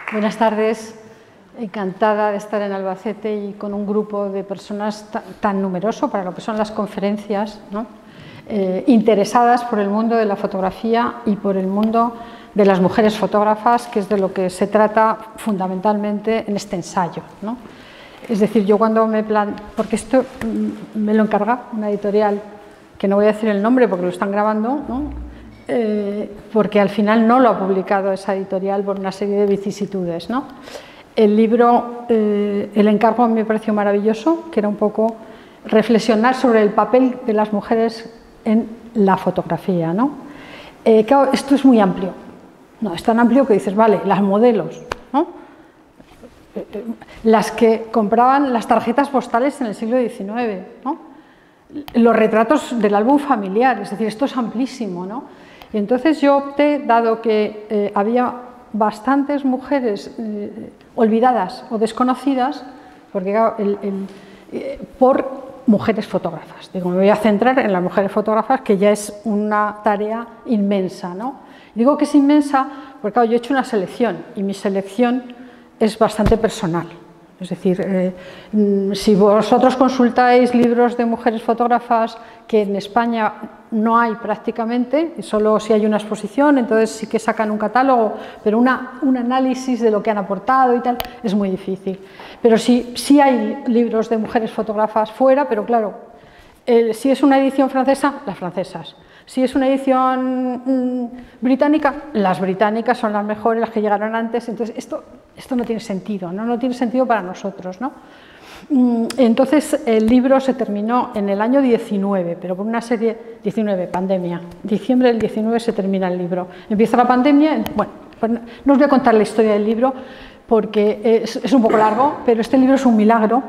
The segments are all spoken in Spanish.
Buenas tardes, encantada de estar en Albacete y con un grupo de personas tan numeroso para lo que son las conferencias, ¿no? Interesadas por el mundo de la fotografía y por el mundo de las mujeres fotógrafas, que es de lo que se trata fundamentalmente en este ensayo, ¿no? Es decir, yo cuando porque esto me lo encarga una editorial, que no voy a decir el nombre porque lo están grabando, ¿no? Porque al final no lo ha publicado esa editorial por una serie de vicisitudes, ¿no? El libro, el encargo me pareció maravilloso, que era un poco reflexionar sobre el papel de las mujeres en la fotografía, ¿no? Claro, esto es muy amplio, no, es tan amplio que dices, vale, las modelos, ¿no? Las que compraban las tarjetas postales en el siglo XIX, ¿no? Los retratos del álbum familiar, es decir, esto es amplísimo, ¿no? Y entonces yo opté, dado que había bastantes mujeres olvidadas o desconocidas, porque claro, por mujeres fotógrafas. Digo, me voy a centrar en las mujeres fotógrafas, que ya es una tarea inmensa, ¿no? Digo que es inmensa porque claro, yo he hecho una selección y mi selección es bastante personal. Es decir, si vosotros consultáis libros de mujeres fotógrafas, que en España no hay prácticamente, solo si hay una exposición, entonces sí que sacan un catálogo, pero un análisis de lo que han aportado y tal es muy difícil. Pero sí hay libros de mujeres fotógrafas fuera, pero claro, si es una edición francesa, las francesas. Si es una edición británica, las británicas son las mejores, las que llegaron antes. Entonces, esto no tiene sentido, ¿no? No tiene sentido para nosotros, ¿no? Entonces, el libro se terminó en el año 19, pero por una serie... 19, pandemia. Diciembre del 19 se termina el libro. Empieza la pandemia... Bueno, pues no os voy a contar la historia del libro porque es un poco largo, pero este libro es un milagro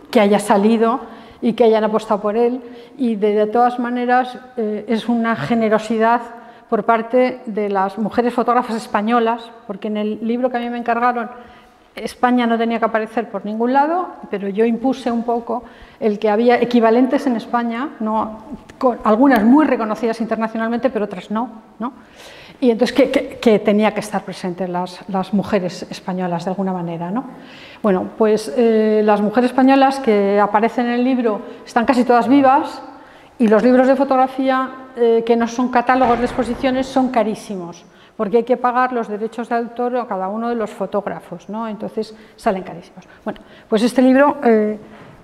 que haya salido y que hayan apostado por él, y de todas maneras es una generosidad por parte de las mujeres fotógrafas españolas, porque en el libro que a mí me encargaron España no tenía que aparecer por ningún lado, pero yo impuse un poco el que había equivalentes en España, ¿no? Con algunas muy reconocidas internacionalmente, pero otras no, ¿no? Y entonces que tenía que estar presentes las mujeres españolas de alguna manera, ¿no? Bueno, pues las mujeres españolas que aparecen en el libro están casi todas vivas, y los libros de fotografía que no son catálogos de exposiciones son carísimos, porque hay que pagar los derechos de autor a cada uno de los fotógrafos, ¿no? Entonces salen carísimos. Bueno, pues este libro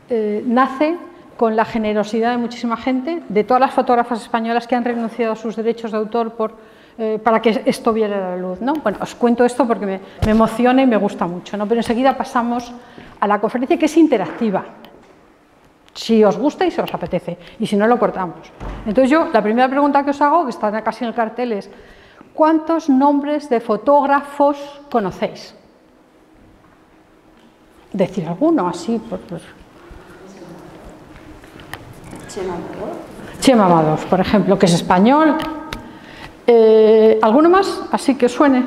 nace con la generosidad de muchísima gente, de todas las fotógrafas españolas que han renunciado a sus derechos de autor para que esto viera la luz, ¿no? Bueno, os cuento esto porque me emociona y me gusta mucho, ¿no? Pero enseguida pasamos a la conferencia, que es interactiva, si os gusta y si os apetece, y si no lo cortamos. Entonces yo, la primera pregunta que os hago, que está casi en el cartel, es ¿cuántos nombres de fotógrafos conocéis? Decir alguno, así, pues. Chema Amador, por ejemplo, que es español. ¿Alguno más? Así que suene.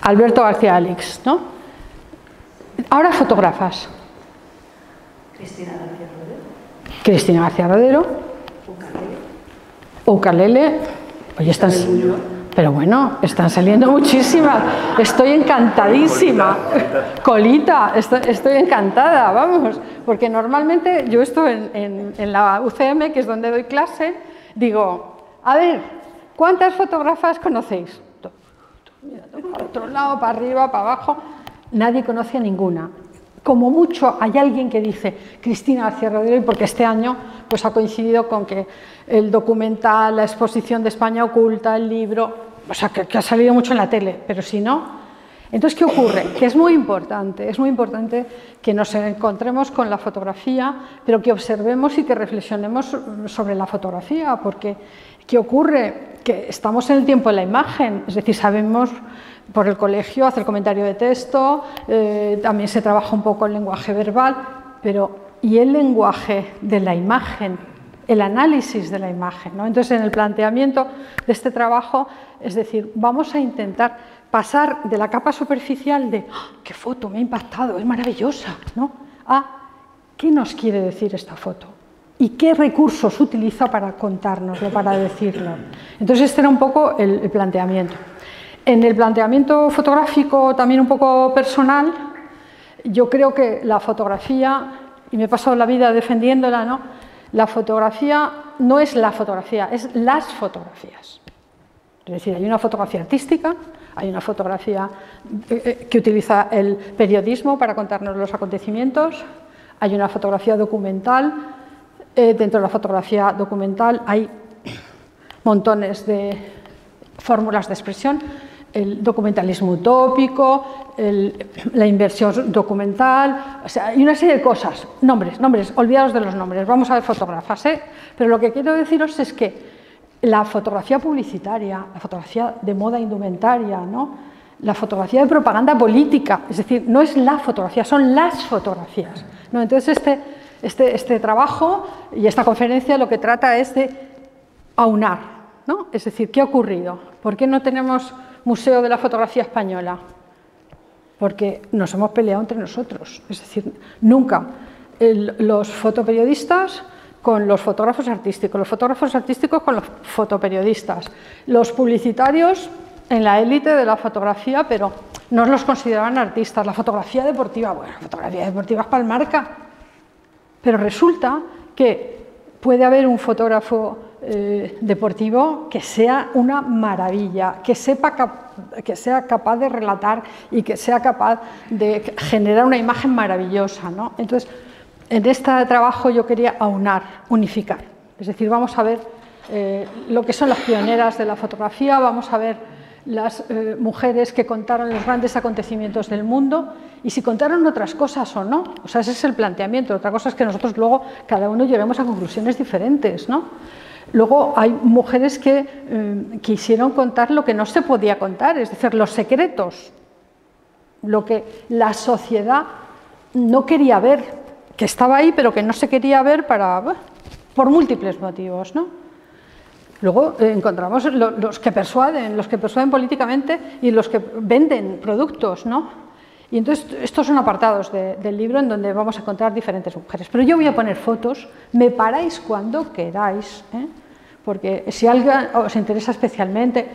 Alberto García Alix, ¿no? Ahora fotógrafas. Cristina García Rodero. Ukelele. Oye, están... Pero bueno, están saliendo muchísimas. Estoy encantadísima. Colita, estoy encantada, vamos. Porque normalmente yo esto en la UCM, que es donde doy clase, digo... A ver, ¿cuántas fotógrafas conocéis? Mira, para otro lado, para arriba, para abajo. Nadie conoce a ninguna. Como mucho hay alguien que dice Cristina García Rodero, porque este año pues, ha coincidido con que el documental, la exposición de España Oculta, el libro, o sea, que ha salido mucho en la tele, pero si no... Entonces, ¿qué ocurre? Que es muy importante que nos encontremos con la fotografía, pero que observemos y que reflexionemos sobre la fotografía, porque ¿qué ocurre? Que estamos en el tiempo de la imagen, es decir, sabemos por el colegio hacer comentario de texto, también se trabaja un poco el lenguaje verbal, pero ¿y el lenguaje de la imagen? El análisis de la imagen, ¿no? Entonces, en el planteamiento de este trabajo, es decir, vamos a intentar pasar de la capa superficial de ¡oh, qué foto, me ha impactado, es maravillosa!, ¿no?, a ¿qué nos quiere decir esta foto? ¿Y qué recursos utiliza para contárnoslo, para decirlo? Entonces, este era un poco el planteamiento. En el planteamiento fotográfico también un poco personal, yo creo que la fotografía, y me he pasado la vida defendiéndola, ¿no? La fotografía no es la fotografía, es las fotografías. Es decir, hay una fotografía artística, hay una fotografía que utiliza el periodismo para contarnos los acontecimientos, hay una fotografía documental. Dentro de la fotografía documental hay montones de fórmulas de expresión, el documentalismo utópico, la inversión documental, o sea, hay una serie de cosas, nombres, olvidados de los nombres, vamos a ver fotógrafas, pero lo que quiero deciros es que la fotografía publicitaria, la fotografía de moda indumentaria, ¿no? La fotografía de propaganda política, es decir, no es la fotografía, son las fotografías, ¿no? Entonces este trabajo y esta conferencia lo que trata es de aunar, ¿no? Es decir, ¿qué ha ocurrido? ¿Por qué no tenemos Museo de la Fotografía Española? Porque nos hemos peleado entre nosotros, es decir, nunca los fotoperiodistas con los fotógrafos artísticos con los fotoperiodistas, los publicitarios en la élite de la fotografía, pero no los consideraban artistas. La fotografía deportiva, bueno, la fotografía deportiva es para el Marca, pero resulta que puede haber un fotógrafo deportivo que sea una maravilla, que sea capaz de relatar y que sea capaz de generar una imagen maravillosa, ¿no? Entonces, en este trabajo yo quería unificar, es decir, vamos a ver lo que son las pioneras de la fotografía, vamos a ver las mujeres que contaron los grandes acontecimientos del mundo y si contaron otras cosas o no, o sea, ese es el planteamiento. Otra cosa es que nosotros luego cada uno lleguemos a conclusiones diferentes, ¿no? Luego hay mujeres que quisieron contar lo que no se podía contar, es decir, los secretos, lo que la sociedad no quería ver, que estaba ahí pero que no se quería ver por múltiples motivos, ¿no? Luego encontramos los que persuaden políticamente y los que venden productos, ¿no? Y entonces estos son apartados del libro en donde vamos a encontrar diferentes mujeres. Pero yo voy a poner fotos, me paráis cuando queráis, porque si algo os interesa especialmente.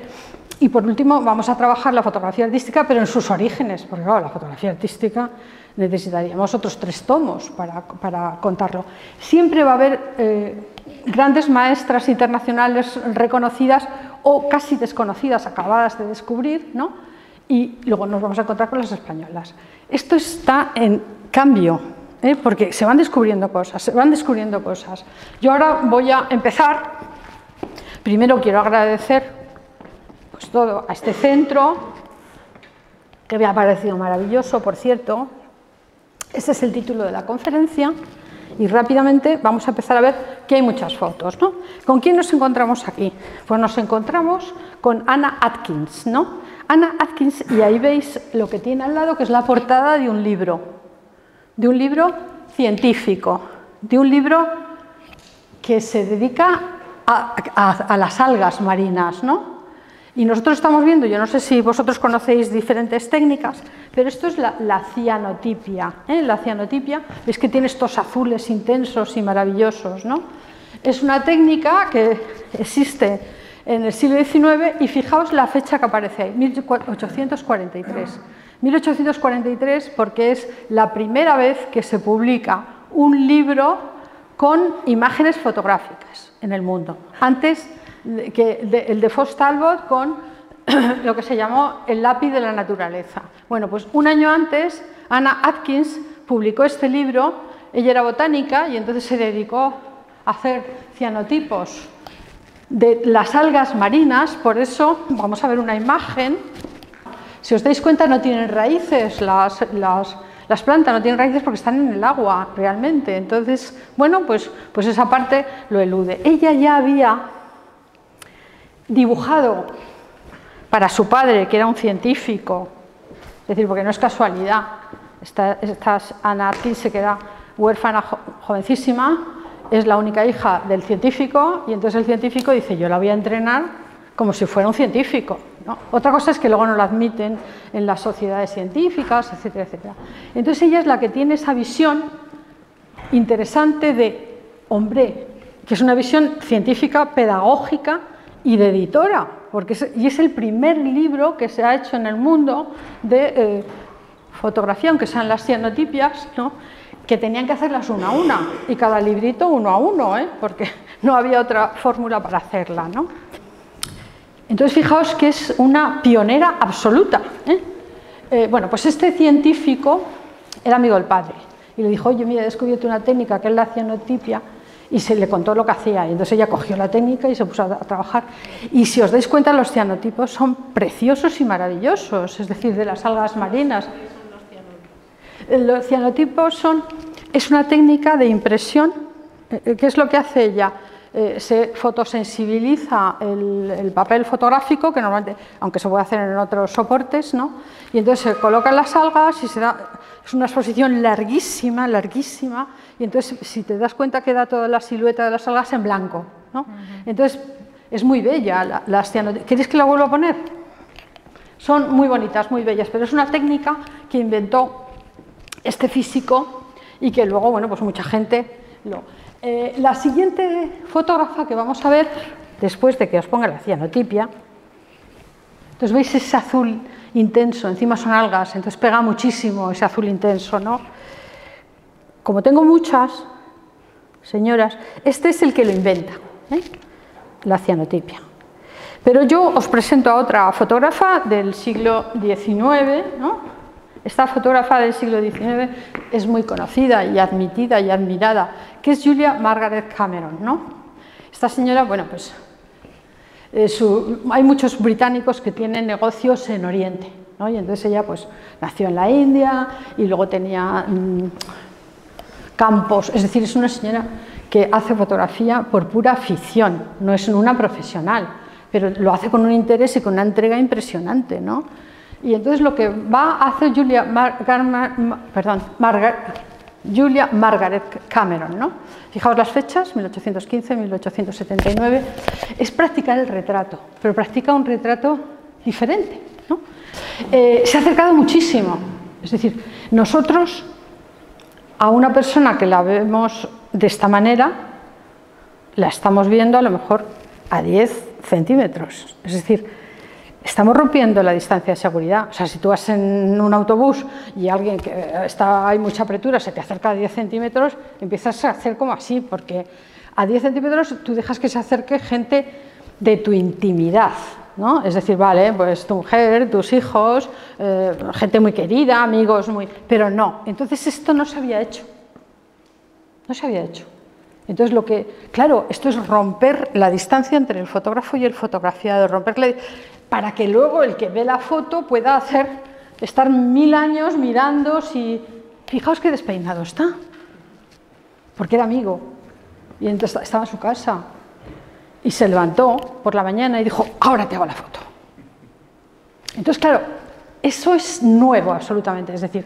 Y por último vamos a trabajar la fotografía artística, pero en sus orígenes, porque claro, la fotografía artística necesitaríamos otros 3 tomos para contarlo. Siempre va a haber grandes maestras internacionales reconocidas o casi desconocidas, acabadas de descubrir, ¿no? Y luego nos vamos a encontrar con las españolas. Esto está en cambio, porque se van descubriendo cosas, Yo ahora voy a empezar. Primero quiero agradecer pues todo a este centro, que me ha parecido maravilloso, por cierto. Ese es el título de la conferencia y rápidamente vamos a empezar a ver que hay muchas fotos, ¿no? ¿Con quién nos encontramos aquí? Pues nos encontramos con Anna Atkins, ¿no? Anna Atkins, y ahí veis lo que tiene al lado, que es la portada de un libro científico, de un libro que se dedica a las algas marinas, ¿no? Y nosotros estamos viendo, yo no sé si vosotros conocéis diferentes técnicas, pero esto es la cianotipia. La cianotipia, veis que tiene estos azules intensos y maravillosos, ¿no? Es una técnica que existe en el siglo XIX y fijaos la fecha que aparece ahí, 1843. 1843 porque es la primera vez que se publica un libro con imágenes fotográficas en el mundo. Antes el de Fox Talbot con lo que se llamó el lápiz de la naturaleza. Bueno, pues un año antes Anna Atkins publicó este libro. Ella era botánica y entonces se dedicó a hacer cianotipos de las algas marinas. Por eso vamos a ver una imagen. Si os dais cuenta, no tienen raíces las plantas, no tienen raíces porque están en el agua realmente. Entonces, bueno, pues esa parte lo elude. Ella ya había dibujado para su padre, que era un científico, es decir, porque no es casualidad, Anna Atkins se queda huérfana jovencísima, es la única hija del científico y entonces el científico dice, yo la voy a entrenar como si fuera un científico, ¿no? Otra cosa es que luego no la admiten en las sociedades científicas, etcétera, etcétera. Entonces ella es la que tiene esa visión interesante de hombre, que es una visión científica, pedagógica y de editora, y es el primer libro que se ha hecho en el mundo de fotografía, aunque sean las cianotipias, ¿no? Que tenían que hacerlas una a una, y cada librito uno a uno, porque no había otra fórmula para hacerla, ¿no? Entonces, fijaos que es una pionera absoluta. Bueno, pues este científico era amigo del padre, y le dijo, oye, mira, he descubierto una técnica que es la cianotipia, y se le contó lo que hacía, y entonces ella cogió la técnica y se puso a trabajar. Y si os dais cuenta, los cianotipos son preciosos y maravillosos, es decir, de las algas marinas. Los cianotipos es una técnica de impresión. ¿Qué es lo que hace ella? Se fotosensibiliza el papel fotográfico, que normalmente, aunque se puede hacer en otros soportes, ¿no? Y entonces se colocan las algas y se da, es una exposición larguísima, larguísima, y entonces si te das cuenta queda toda la silueta de las algas en blanco, ¿no? Entonces es muy bella las cianotipias. ¿Queréis que la vuelva a poner? Son muy bonitas, muy bellas, pero es una técnica que inventó este físico y que luego, bueno, pues mucha gente la siguiente fotógrafa que vamos a ver, después de que os ponga la cianotipia, entonces veis ese azul intenso, encima son algas, entonces pega muchísimo ese azul intenso, ¿no? Como tengo muchas, señoras, este es el que lo inventa, la cianotipia. Pero yo os presento a otra fotógrafa del siglo XIX, ¿no? Esta fotógrafa del siglo XIX es muy conocida y admitida y admirada, que es Julia Margaret Cameron, ¿no? Esta señora, bueno, pues hay muchos británicos que tienen negocios en Oriente, ¿no? Y entonces ella pues nació en la India y luego tenía campos, es decir, es una señora que hace fotografía por pura afición, no es una profesional, pero lo hace con un interés y con una entrega impresionante, ¿no? Y entonces lo que va a hacer Julia Margaret Cameron, ¿no? Fijaos las fechas, 1815, 1879, es practicar el retrato, pero practica un retrato diferente, ¿no? Se ha acercado muchísimo, es decir, nosotros a una persona que la vemos de esta manera, la estamos viendo a lo mejor a 10 centímetros, es decir, estamos rompiendo la distancia de seguridad. O sea, si tú vas en un autobús y alguien que hay mucha apretura se te acerca a 10 centímetros, empiezas a hacer como así, porque a 10 centímetros tú dejas que se acerque gente de tu intimidad, ¿no? Es decir, vale, pues tu mujer, tus hijos, gente muy querida, amigos muy... Pero no, entonces esto no se había hecho. No se había hecho. Entonces claro, esto es romper la distancia entre el fotógrafo y el fotografiado, para que luego el que ve la foto pueda estar 1000 años mirando si... Fijaos qué despeinado está, porque era amigo, y entonces estaba en su casa, y se levantó por la mañana y dijo, ahora te hago la foto. Entonces, claro, eso es nuevo absolutamente, es decir,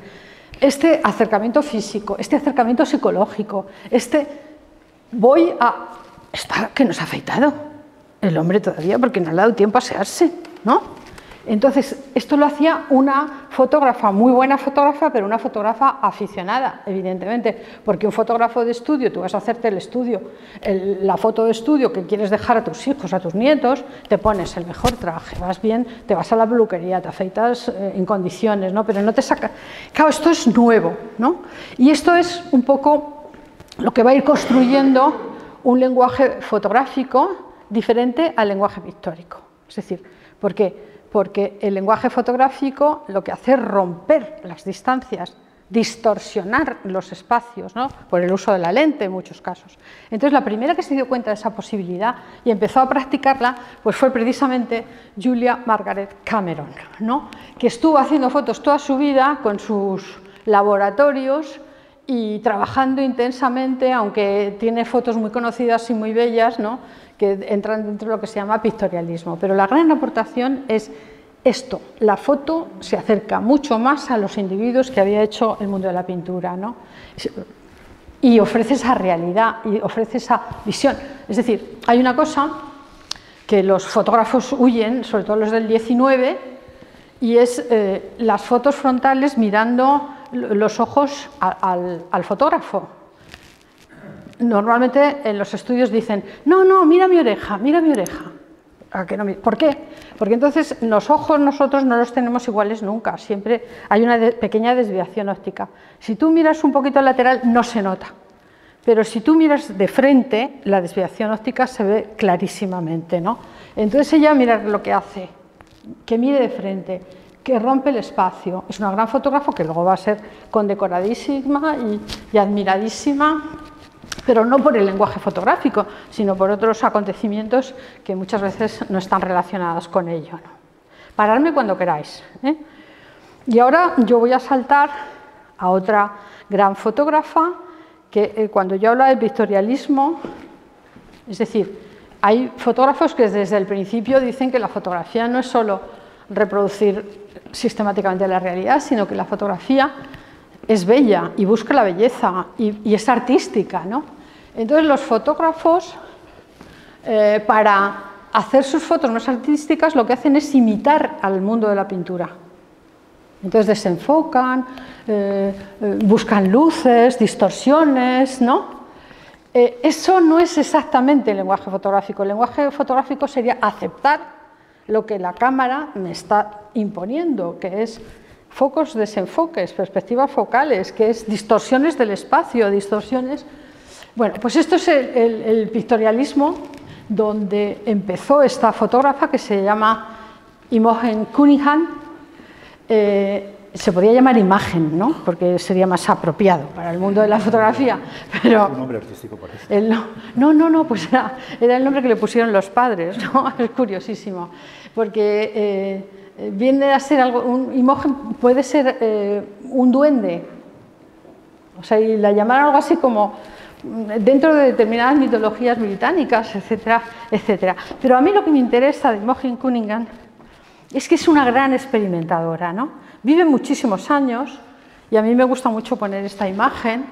este acercamiento físico, este acercamiento psicológico, está que no se ha afeitado el hombre todavía porque no le ha dado tiempo a asearse, ¿no? Entonces, esto lo hacía una fotógrafa, muy buena fotógrafa, pero una fotógrafa aficionada, evidentemente, porque un fotógrafo de estudio, tú vas a hacerte el estudio, la foto de estudio que quieres dejar a tus hijos, a tus nietos, te pones el mejor traje, vas bien, te vas a la peluquería, te afeitas en condiciones, ¿no? Pero no te saca... Claro, esto es nuevo, ¿no? Y esto es un poco lo que va a ir construyendo un lenguaje fotográfico diferente al lenguaje pictórico. Es decir, ¿por qué? Porque el lenguaje fotográfico lo que hace es romper las distancias, distorsionar los espacios, ¿no? Por el uso de la lente en muchos casos. Entonces, la primera que se dio cuenta de esa posibilidad y empezó a practicarla, pues fue precisamente Julia Margaret Cameron, ¿no? Que estuvo haciendo fotos toda su vida con sus laboratorios y trabajando intensamente, aunque tiene fotos muy conocidas y muy bellas, ¿no? Que entran dentro de lo que se llama pictorialismo. Pero la gran aportación es esto, la foto se acerca mucho más a los individuos que había hecho el mundo de la pintura, ¿no? Y ofrece esa realidad, y ofrece esa visión. Es decir, hay una cosa que los fotógrafos huyen, sobre todo los del 19, y es las fotos frontales mirando los ojos al fotógrafo. Normalmente en los estudios dicen, no, no, mira mi oreja, mira mi oreja. ¿Por qué? Porque entonces los ojos nosotros no los tenemos iguales nunca, siempre hay una pequeña desviación óptica. Si tú miras un poquito lateral no se nota, pero si tú miras de frente, la desviación óptica se ve clarísimamente, ¿no? Entonces ella, mira lo que hace, que mire de frente, que rompe el espacio. Es una gran fotógrafa que luego va a ser condecoradísima y admiradísima, pero no por el lenguaje fotográfico, sino por otros acontecimientos que muchas veces no están relacionados con ello, ¿no? Paradme cuando queráis, ¿eh? Y ahora yo voy a saltar a otra gran fotógrafa que cuando yo hablo del pictorialismo, es decir, hay fotógrafos que desde el principio dicen que la fotografía no es solo reproducir sistemáticamente la realidad, sino que la fotografía es bella y busca la belleza y es artística, ¿no? Entonces los fotógrafos, para hacer sus fotos más artísticas, lo que hacen es imitar al mundo de la pintura. Entonces desenfocan, buscan luces, distorsiones, ¿no? Eso no es exactamente el lenguaje fotográfico. El lenguaje fotográfico sería aceptar lo que la cámara me está imponiendo, que es focos, desenfoques, perspectivas focales, que es distorsiones del espacio, distorsiones... Bueno, pues esto es el pictorialismo, donde empezó esta fotógrafa que se llama Imogen Cunningham. Se podría llamar imagen, ¿no? Porque sería más apropiado para el mundo de la fotografía. Pero un nombre artístico parece. No, pues era el nombre que le pusieron los padres, ¿no? Es curiosísimo, porque viene a ser algo, Imogen puede ser un duende, o sea, y la llamaron algo así como dentro de determinadas mitologías británicas, etcétera, etcétera. Pero a mí lo que me interesa de Imogen Cunningham es que es una gran experimentadora, ¿no? Vive muchísimos años y a mí me gusta mucho poner esta imagen,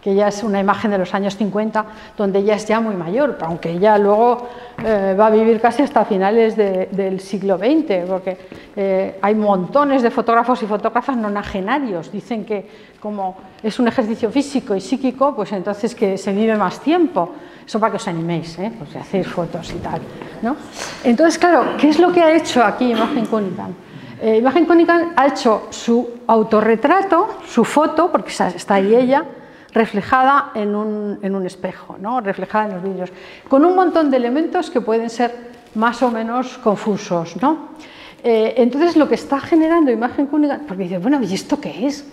que ya es una imagen de los años 50, donde ella es ya muy mayor, aunque ella luego va a vivir casi hasta finales del siglo XX, porque hay montones de fotógrafos y fotógrafas nonagenarios. Dicen que como es un ejercicio físico y psíquico, pues entonces que se vive más tiempo. Eso para que os animéis, ¿eh? Pues hacéis fotos y tal, ¿no? Entonces, claro, ¿qué es lo que ha hecho aquí Imogen Cunningham? Imogen Cunningham ha hecho su autorretrato, su foto, porque está ahí ella, reflejada en un espejo, ¿no? Reflejada en los vidrios, con un montón de elementos que pueden ser más o menos confusos, ¿no? Entonces lo que está generando Imogen Cunningham, porque dice, bueno, ¿y esto qué es?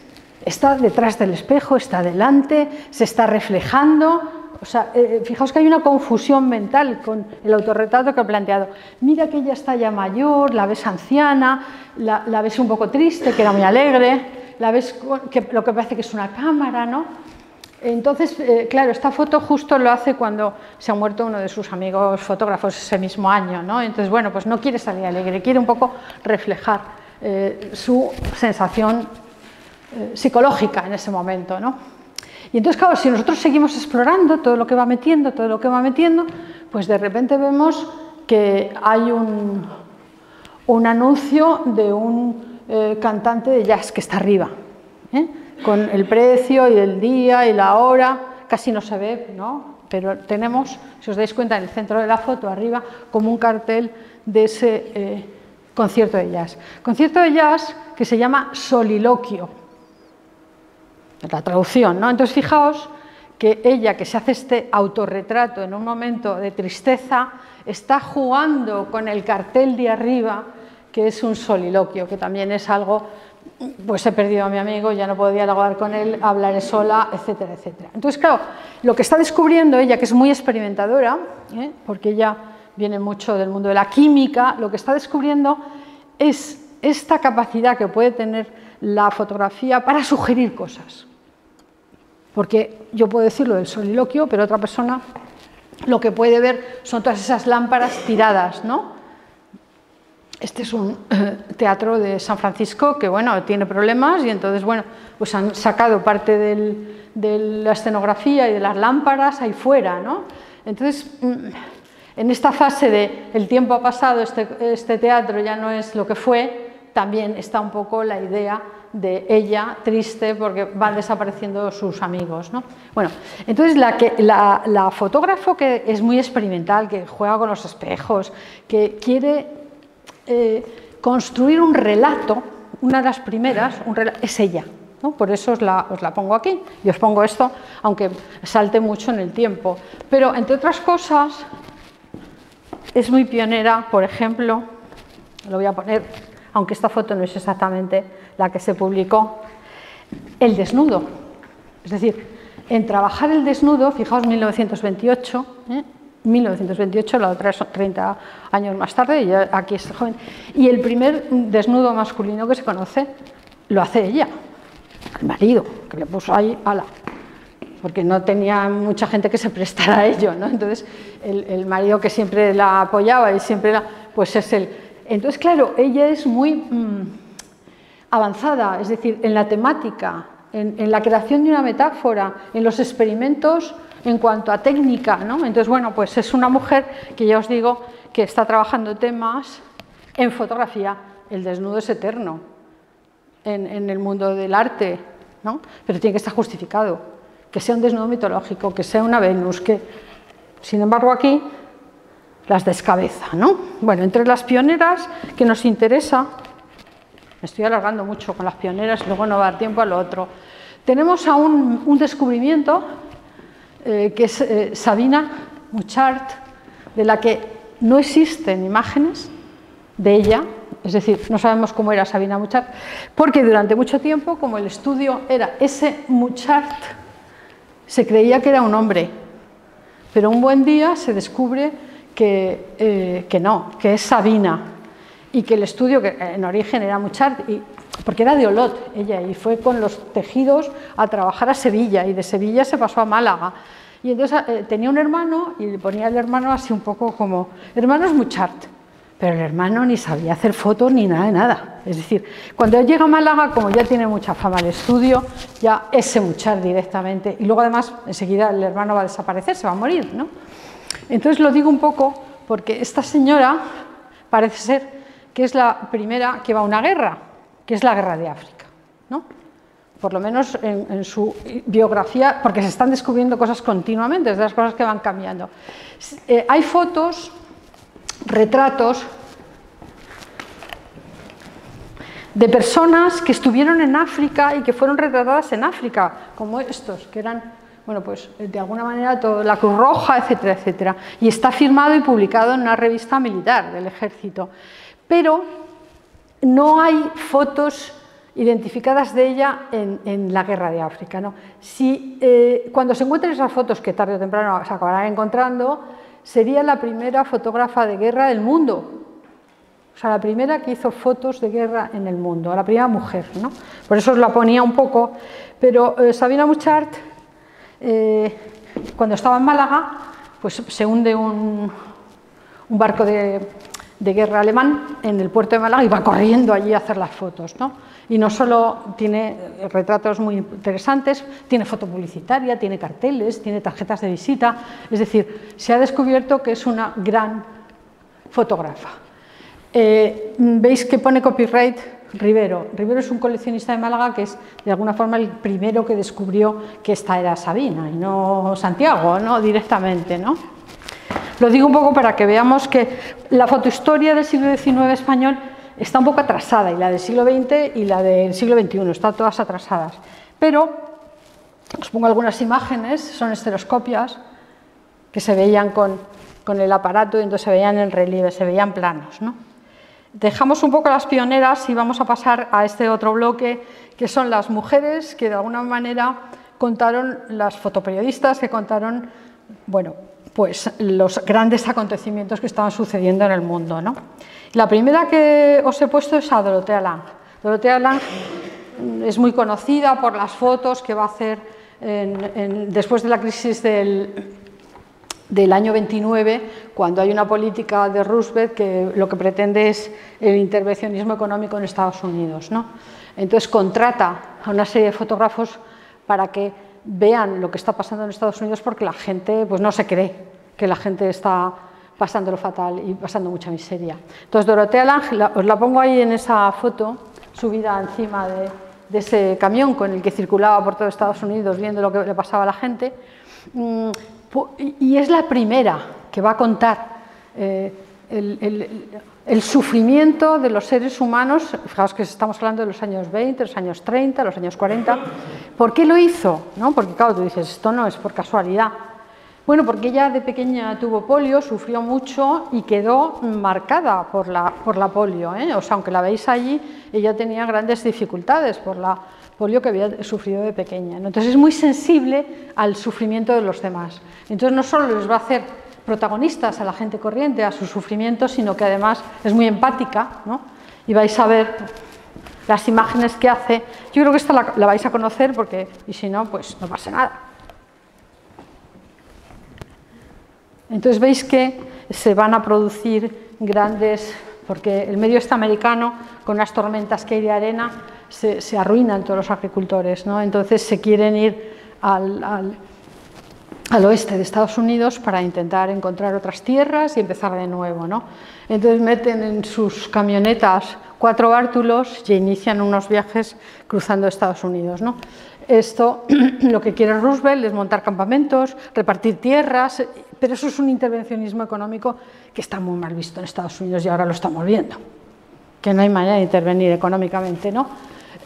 Está detrás del espejo, está delante, se está reflejando. O sea, fijaos que hay una confusión mental con el autorretrato que he planteado. Mira que ella está ya mayor, la ves anciana, la ves un poco triste, que era muy alegre, la ves que lo que parece que es una cámara, ¿no? Entonces, claro, esta foto justo lo hace cuando se ha muerto uno de sus amigos fotógrafos ese mismo año, ¿no? Entonces, bueno, pues no quiere salir alegre, quiere un poco reflejar su sensación psicológica en ese momento, ¿no? Y entonces, claro, si nosotros seguimos explorando todo lo que va metiendo, pues de repente vemos que hay un anuncio de un cantante de jazz que está arriba, ¿eh? Con el precio y el día y la hora, casi no se ve, ¿no? Pero tenemos, si os dais cuenta, en el centro de la foto, arriba, como un cartel de ese concierto de jazz. Concierto de jazz que se llama Soliloquio. La traducción, ¿no? Entonces fijaos que ella, que se hace este autorretrato en un momento de tristeza, está jugando con el cartel de arriba, que es un soliloquio, que también es algo, pues he perdido a mi amigo, ya no podía hablar con él, hablaré sola, etcétera, etcétera. Entonces, claro, lo que está descubriendo ella, que es muy experimentadora, porque ella viene mucho del mundo de la química, lo que está descubriendo es esta capacidad que puede tener la fotografía para sugerir cosas. Porque yo puedo decirlo del soliloquio, pero otra persona lo que puede ver son todas esas lámparas tiradas, ¿no? Este es un teatro de San Francisco que, bueno, tiene problemas y entonces, bueno, pues han sacado parte de la escenografía y de las lámparas ahí fuera, ¿no? Entonces, en esta fase de el tiempo ha pasado, este teatro ya no es lo que fue, también está un poco la idea de ella triste porque van desapareciendo sus amigos, ¿no? Bueno, entonces la fotógrafo que es muy experimental, que juega con los espejos, que quiere construir un relato, una de las primeras, es ella, ¿no? Por eso os la pongo aquí, y os pongo esto, aunque salte mucho en el tiempo. Pero, entre otras cosas, es muy pionera, por ejemplo, lo voy a poner, aunque esta foto no es exactamente la que se publicó, el desnudo. Es decir, en trabajar el desnudo, fijaos, 1928, 1928, la otra es 30 años más tarde, y aquí es joven, y el primer desnudo masculino que se conoce lo hace ella, el marido, que le puso ahí, ala, porque no tenía mucha gente que se prestara a ello, ¿no? Entonces, el marido que siempre la apoyaba y siempre pues es él. Entonces, claro, ella es muy avanzada, es decir, en la temática, en la creación de una metáfora, en los experimentos en cuanto a técnica, ¿no? Entonces, bueno, pues es una mujer que ya os digo que está trabajando temas en fotografía. El desnudo es eterno en el mundo del arte, ¿no? Pero tiene que estar justificado, que sea un desnudo mitológico, que sea una Venus, que, sin embargo, aquí las descabeza, ¿no? Bueno, entre las pioneras que nos interesa, me estoy alargando mucho con las pioneras, luego no va a dar tiempo a lo otro. Tenemos a un descubrimiento que es Sabina Muchart, de la que no existen imágenes de ella, es decir, no sabemos cómo era Sabina Muchart, porque durante mucho tiempo, como el estudio era ese Muchart, se creía que era un hombre, pero un buen día se descubre que no, que es Sabina, y que el estudio, que en origen era Muchart, porque era de Olot ella, y fue con los tejidos a trabajar a Sevilla, y de Sevilla se pasó a Málaga. Y entonces tenía un hermano, y le ponía al hermano así un poco como, hermano es Muchart, pero el hermano ni sabía hacer fotos ni nada de nada. Es decir, cuando llega a Málaga, como ya tiene mucha fama el estudio, ya es Muchart directamente, y luego además enseguida el hermano va a desaparecer, se va a morir, ¿no? Entonces lo digo un poco porque esta señora parece ser que es la primera que va a una guerra, que es la guerra de África, ¿no? Por lo menos en su biografía, porque se están descubriendo cosas continuamente, es de las cosas que van cambiando. Hay fotos, retratos de personas que estuvieron en África y que fueron retratadas en África, como estos, que eran, bueno, pues de alguna manera todo, la Cruz Roja, etcétera, etcétera. Y está firmado y publicado en una revista militar del ejército. Pero no hay fotos identificadas de ella en la guerra de África, ¿no? Cuando se encuentren esas fotos, que tarde o temprano se acabarán encontrando, sería la primera fotógrafa de guerra del mundo. O sea, la primera que hizo fotos de guerra en el mundo, la primera mujer, ¿no? Por eso os la ponía un poco. Pero Sabina Muchart, cuando estaba en Málaga, pues se hunde un barco de guerra alemán en el puerto de Málaga y va corriendo allí a hacer las fotos, ¿no? Y no solo tiene retratos muy interesantes, tiene foto publicitaria, tiene carteles, tiene tarjetas de visita, es decir, se ha descubierto que es una gran fotógrafa. Veis que pone copyright Rivero. Rivero es un coleccionista de Málaga que es de alguna forma el primero que descubrió que esta era Sabina y no Santiago, no directamente, ¿no? Lo digo un poco para que veamos que la fotohistoria del siglo XIX español está un poco atrasada, y la del siglo XX y la del siglo XXI, están todas atrasadas. Pero os pongo algunas imágenes, son estereoscopias, que se veían con el aparato y entonces se veían en relieve, se veían planos, ¿no? Dejamos un poco las pioneras y vamos a pasar a este otro bloque, que son las mujeres que de alguna manera contaron, las fotoperiodistas que contaron, bueno, pues los grandes acontecimientos que estaban sucediendo en el mundo, ¿no? La primera que os he puesto es a Dorothea Lange. Dorothea Lange es muy conocida por las fotos que va a hacer después de la crisis del año 29, cuando hay una política de Roosevelt que lo que pretende es el intervencionismo económico en Estados Unidos, ¿no? Entonces contrata a una serie de fotógrafos para que vean lo que está pasando en Estados Unidos, porque la gente pues no se cree que la gente está pasándolo fatal y pasando mucha miseria. Entonces Dorothea Lange, os la pongo ahí en esa foto, subida encima de ese camión con el que circulaba por todo Estados Unidos viendo lo que le pasaba a la gente, y es la primera que va a contar el sufrimiento de los seres humanos. Fijaos que estamos hablando de los años 20, los años 30, los años 40. ¿Por qué lo hizo? ¿No? Porque claro, tú dices, esto no es por casualidad. Bueno, porque ella de pequeña tuvo polio, sufrió mucho y quedó marcada por la polio, ¿eh? O sea, aunque la veis allí, ella tenía grandes dificultades por la polio que había sufrido de pequeña, ¿no? Entonces es muy sensible al sufrimiento de los demás. Entonces no solo les va a hacer protagonistas a la gente corriente, a su sufrimiento, sino que además es muy empática, ¿no? Y vais a ver las imágenes que hace. Yo creo que esta la vais a conocer porque, y si no, pues no pasa nada. Entonces veis que se van a producir grandes, porque el medio este americano, con unas tormentas que hay de arena, se arruinan todos los agricultores, ¿no? Entonces se quieren ir al oeste de Estados Unidos para intentar encontrar otras tierras y empezar de nuevo, ¿no? Entonces meten en sus camionetas 4 bártulos y inician unos viajes cruzando Estados Unidos, ¿no? Esto, lo que quiere Roosevelt es montar campamentos, repartir tierras, pero eso es un intervencionismo económico que está muy mal visto en Estados Unidos y ahora lo estamos viendo, que no hay manera de intervenir económicamente, ¿no?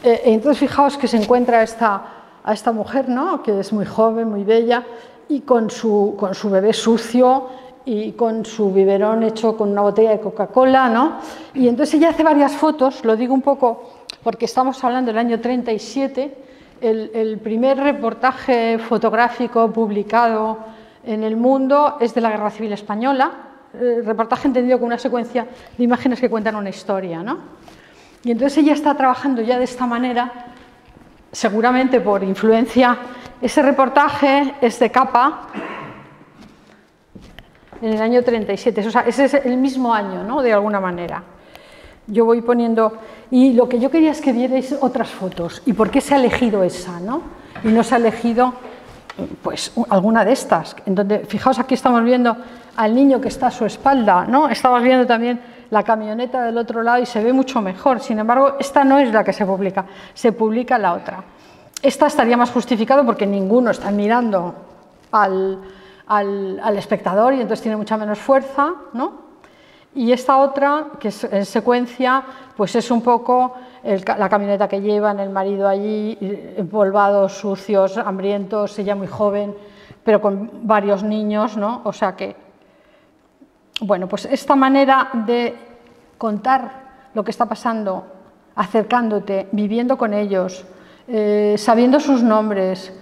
Entonces fijaos que se encuentra a esta mujer, ¿no? Que es muy joven, muy bella, y con su bebé sucio y con su biberón hecho con una botella de Coca-Cola, ¿no? Y entonces ella hace varias fotos, lo digo un poco porque estamos hablando del año 37, el primer reportaje fotográfico publicado en el mundo es de la Guerra Civil Española, reportaje entendido como una secuencia de imágenes que cuentan una historia, ¿no? Y entonces ella está trabajando ya de esta manera, seguramente por influencia. Ese reportaje es de Capa, en el año 37, o sea, ese es el mismo año, ¿no? De alguna manera. Yo voy poniendo, y lo que yo quería es que vierais otras fotos, y por qué se ha elegido esa, ¿no? Y no se ha elegido, pues, alguna de estas, en donde, fijaos, aquí estamos viendo al niño que está a su espalda, ¿no? Estamos viendo también la camioneta del otro lado y se ve mucho mejor. Sin embargo, esta no es la que se publica la otra. Esta estaría más justificado porque ninguno está mirando al espectador y entonces tiene mucha menos fuerza, ¿no? Y esta otra, que es en secuencia, pues es un poco la camioneta que llevan, el marido allí, empolvados, sucios, hambrientos, ella muy joven, pero con varios niños, ¿no? O sea que, bueno, pues esta manera de contar lo que está pasando, acercándote, viviendo con ellos, sabiendo sus nombres,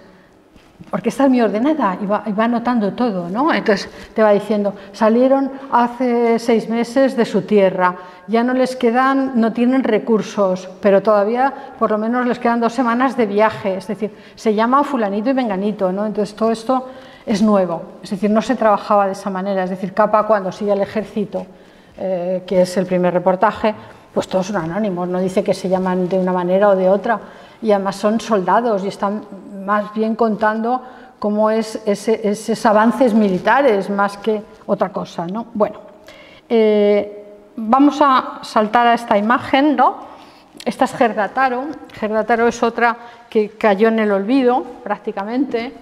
porque está muy ordenada y va anotando todo, ¿no? Entonces te va diciendo, salieron hace 6 meses de su tierra, ya no les quedan, no tienen recursos, pero todavía por lo menos les quedan 2 semanas de viaje, es decir, se llama fulanito y menganito, ¿no? Entonces todo esto es nuevo, es decir, no se trabajaba de esa manera, es decir, Capa cuando sigue al ejército, que es el primer reportaje, pues todos son anónimos, no dice que se llaman de una manera o de otra, y además son soldados y están más bien contando cómo es esos avances militares más que otra cosa, ¿no? Bueno, vamos a saltar a esta imagen, ¿no? Esta es Gerda Taro. Gerda Taro es otra que cayó en el olvido prácticamente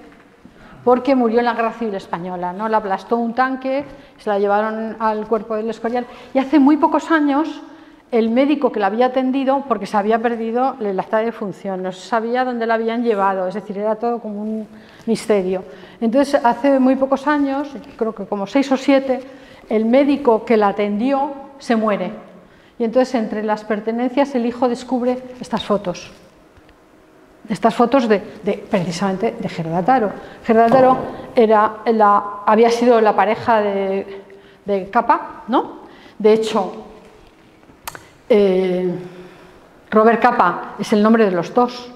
porque murió en la Guerra Civil Española, ¿no? La aplastó un tanque, se la llevaron al cuerpo del Escorial y hace muy pocos años el médico que la había atendido, porque se había perdido el acta de función, no se sabía dónde la habían llevado, es decir, era todo como un misterio. Entonces, hace muy pocos años, creo que como 6 o 7, el médico que la atendió se muere. Y entonces, entre las pertenencias, el hijo descubre estas fotos. Estas fotos precisamente de Gerda Taro. Gerda Taro había sido la pareja de Capa, ¿no? De hecho, Robert Capa es el nombre de los dos,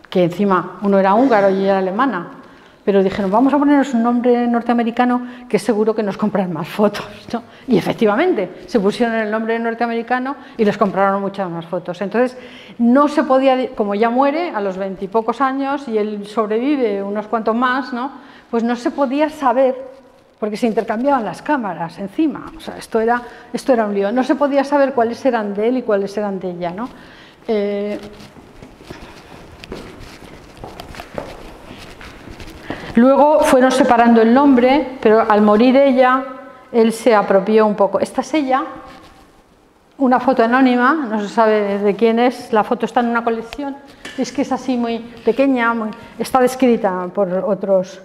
que encima uno era húngaro y ella era alemana, pero dijeron, vamos a ponernos un nombre norteamericano que seguro que nos compran más fotos, ¿no? Y efectivamente, se pusieron el nombre norteamericano y les compraron muchas más fotos. Entonces, no se podía, como ya muere a los 20 y pocos años y él sobrevive unos cuantos más, ¿no? Pues no se podía saber, porque se intercambiaban las cámaras encima, o sea, esto era un lío, no se podía saber cuáles eran de él y cuáles eran de ella, ¿no? Luego fueron separando el nombre, pero al morir ella, él se apropió un poco. Esta es ella, una foto anónima, no se sabe de quién es, la foto está en una colección, es que es así muy pequeña, está descrita por otros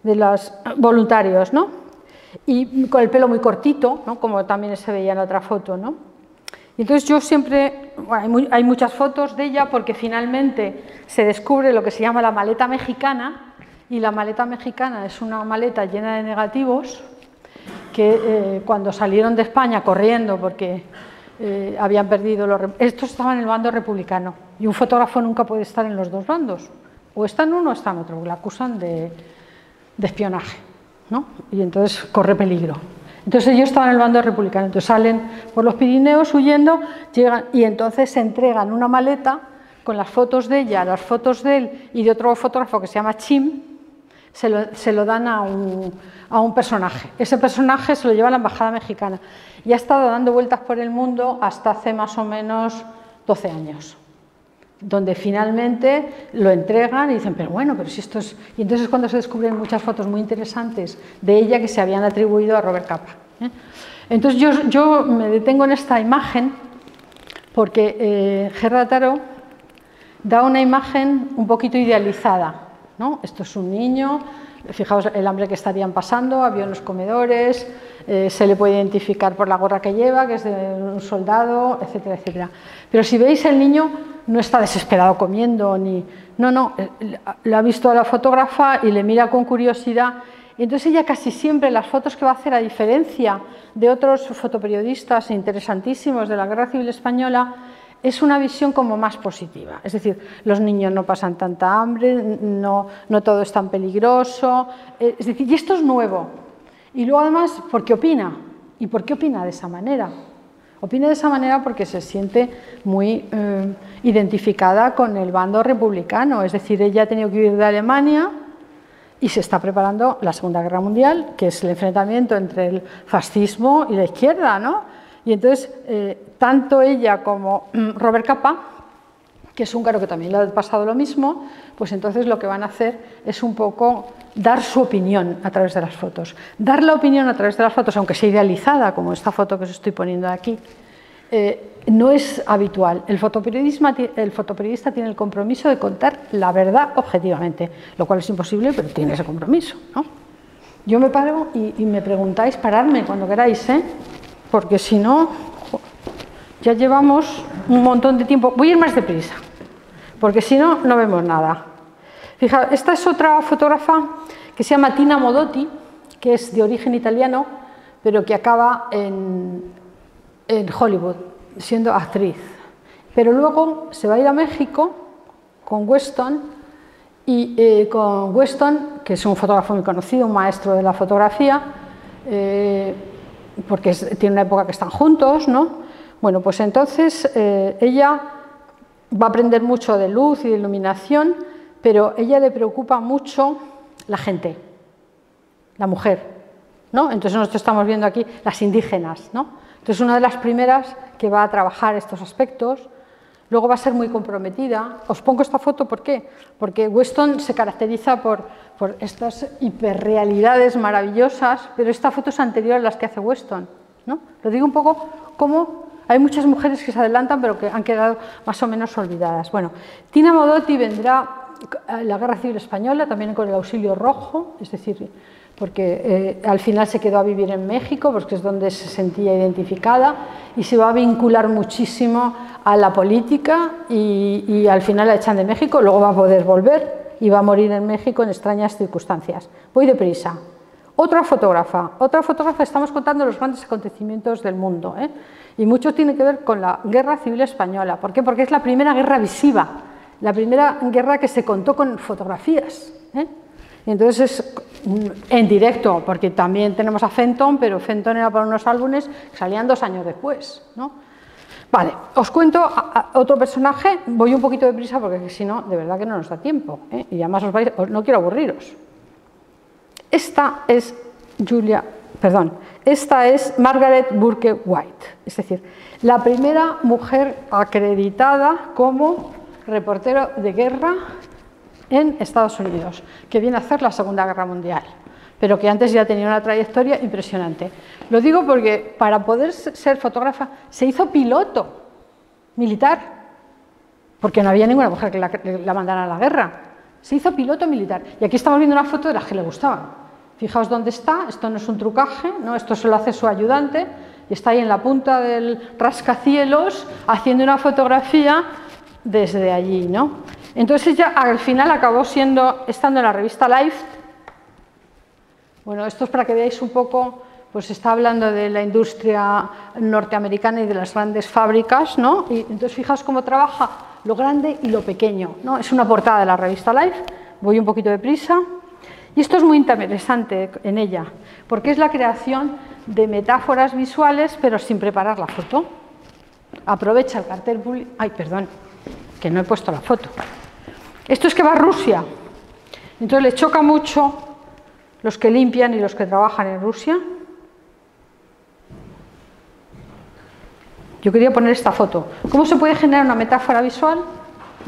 de los voluntarios, ¿no? Y con el pelo muy cortito, ¿no? Como también se veía en la otra foto, ¿no? Y entonces yo siempre, bueno, hay muchas fotos de ella porque finalmente se descubre lo que se llama la maleta mexicana, y la maleta mexicana es una maleta llena de negativos que cuando salieron de España corriendo porque habían perdido estos estaban en el bando republicano, y un fotógrafo nunca puede estar en los dos bandos, o está en uno o está en otro, le acusan de espionaje, ¿no? Y entonces corre peligro. Entonces ellos estaban en el bando republicano, entonces salen por los Pirineos huyendo, llegan y entonces se entregan una maleta con las fotos de ella, las fotos de él y de otro fotógrafo que se llama Chim, se lo dan a un personaje. Ese personaje se lo lleva a la embajada mexicana y ha estado dando vueltas por el mundo hasta hace más o menos 12 años, donde finalmente lo entregan y dicen, pero bueno, pero si esto es... Y entonces es cuando se descubren muchas fotos muy interesantes de ella que se habían atribuido a Robert Capa, ¿eh? Entonces yo me detengo en esta imagen porque Gerda Taro da una imagen un poquito idealizada, ¿no? Esto es un niño, fijaos el hambre que estarían pasando, había en los comedores, se le puede identificar por la gorra que lleva, que es de un soldado, etcétera, etcétera. Pero si veis, el niño no está desesperado comiendo, no, lo ha visto a la fotógrafa y le mira con curiosidad. Y entonces ella casi siempre, las fotos que va a hacer, a diferencia de otros fotoperiodistas interesantísimos de la Guerra Civil Española, es una visión como más positiva. Es decir, los niños no pasan tanta hambre, no todo es tan peligroso. Es decir, y esto es nuevo. Y luego además, ¿por qué opina? ¿Y por qué opina de esa manera? Opina de esa manera porque se siente muy identificada con el bando republicano. Es decir, ella ha tenido que huir de Alemania y se está preparando la Segunda Guerra Mundial, que es el enfrentamiento entre el fascismo y la izquierda, ¿no? Y entonces, tanto ella como Robert Capa, que es húngaro, que también le ha pasado lo mismo, pues entonces lo que van a hacer es un poco dar su opinión a través de las fotos. Dar la opinión a través de las fotos, aunque sea idealizada, como esta foto que os estoy poniendo aquí, no es habitual. El fotoperiodista tiene el compromiso de contar la verdad objetivamente, lo cual es imposible, pero tiene ese compromiso, ¿no? Yo me paro y me preguntáis, paradme cuando queráis, ¿eh? Porque si no, ya llevamos un montón de tiempo. Voy a ir más deprisa, porque si no, no vemos nada. Fijaos, esta es otra fotógrafa que se llama Tina Modotti, que es de origen italiano, pero que acaba en Hollywood, siendo actriz. Pero luego se va a ir a México con Weston, y con Weston, que es un fotógrafo muy conocido, un maestro de la fotografía, porque tiene una época que están juntos, ¿no? Bueno, pues entonces ella va a aprender mucho de luz y de iluminación, pero a ella le preocupa mucho la gente, la mujer, ¿no? Entonces nosotros estamos viendo aquí las indígenas, ¿no? Entonces una de las primeras que va a trabajar estos aspectos. Luego va a ser muy comprometida. Os pongo esta foto, ¿por qué? Porque Weston se caracteriza por estas hiperrealidades maravillosas, pero esta foto es anterior a las que hace Weston, ¿no? Lo digo un poco como hay muchas mujeres que se adelantan, pero que han quedado más o menos olvidadas. Bueno, Tina Modotti vendrá a la Guerra Civil Española, también con el Auxilio Rojo, es decir, porque al final se quedó a vivir en México, porque es donde se sentía identificada, y se va a vincular muchísimo a la política, y al final la echan de México, luego va a poder volver y va a morir en México en extrañas circunstancias. Voy deprisa. Otra fotógrafa, estamos contando los grandes acontecimientos del mundo, ¿eh? Y mucho tiene que ver con la Guerra Civil Española. ¿Por qué? Porque es la primera guerra visiva, la primera guerra que se contó con fotografías, ¿eh? Y entonces es en directo, porque también tenemos a Fenton, pero Fenton era para unos álbumes que salían 2 años después, ¿no? Vale, os cuento a otro personaje, voy un poquito deprisa porque si no, de verdad que no nos da tiempo, ¿eh? Y además no quiero aburriros. Esta es Margaret Burke White, es decir, la primera mujer acreditada como reportero de guerra en Estados Unidos, que viene a hacer la Segunda Guerra Mundial. pero que antes ya tenía una trayectoria impresionante. Lo digo porque para poder ser fotógrafa se hizo piloto militar, porque no había ninguna mujer que la mandara a la guerra. Se hizo piloto militar. Y aquí estamos viendo una foto de las que le gustaban. Fijaos dónde está, esto no es un trucaje, ¿no? Esto se lo hace su ayudante y está ahí en la punta del rascacielos haciendo una fotografía desde allí, ¿no? Entonces ella al final acabó estando en la revista Life. Bueno, esto es para que veáis un poco, pues está hablando de la industria norteamericana y de las grandes fábricas, ¿no? Y entonces fijaos cómo trabaja lo grande y lo pequeño, ¿no? Es una portada de la revista Life, voy un poquito deprisa. Y esto es muy interesante en ella, porque es la creación de metáforas visuales, pero sin preparar la foto. Aprovecha el cartel público. Ay, perdón, que no he puesto la foto. Esto es que va a Rusia. Entonces le choca mucho los que limpian y los que trabajan en Rusia. Yo quería poner esta foto. ¿Cómo se puede generar una metáfora visual?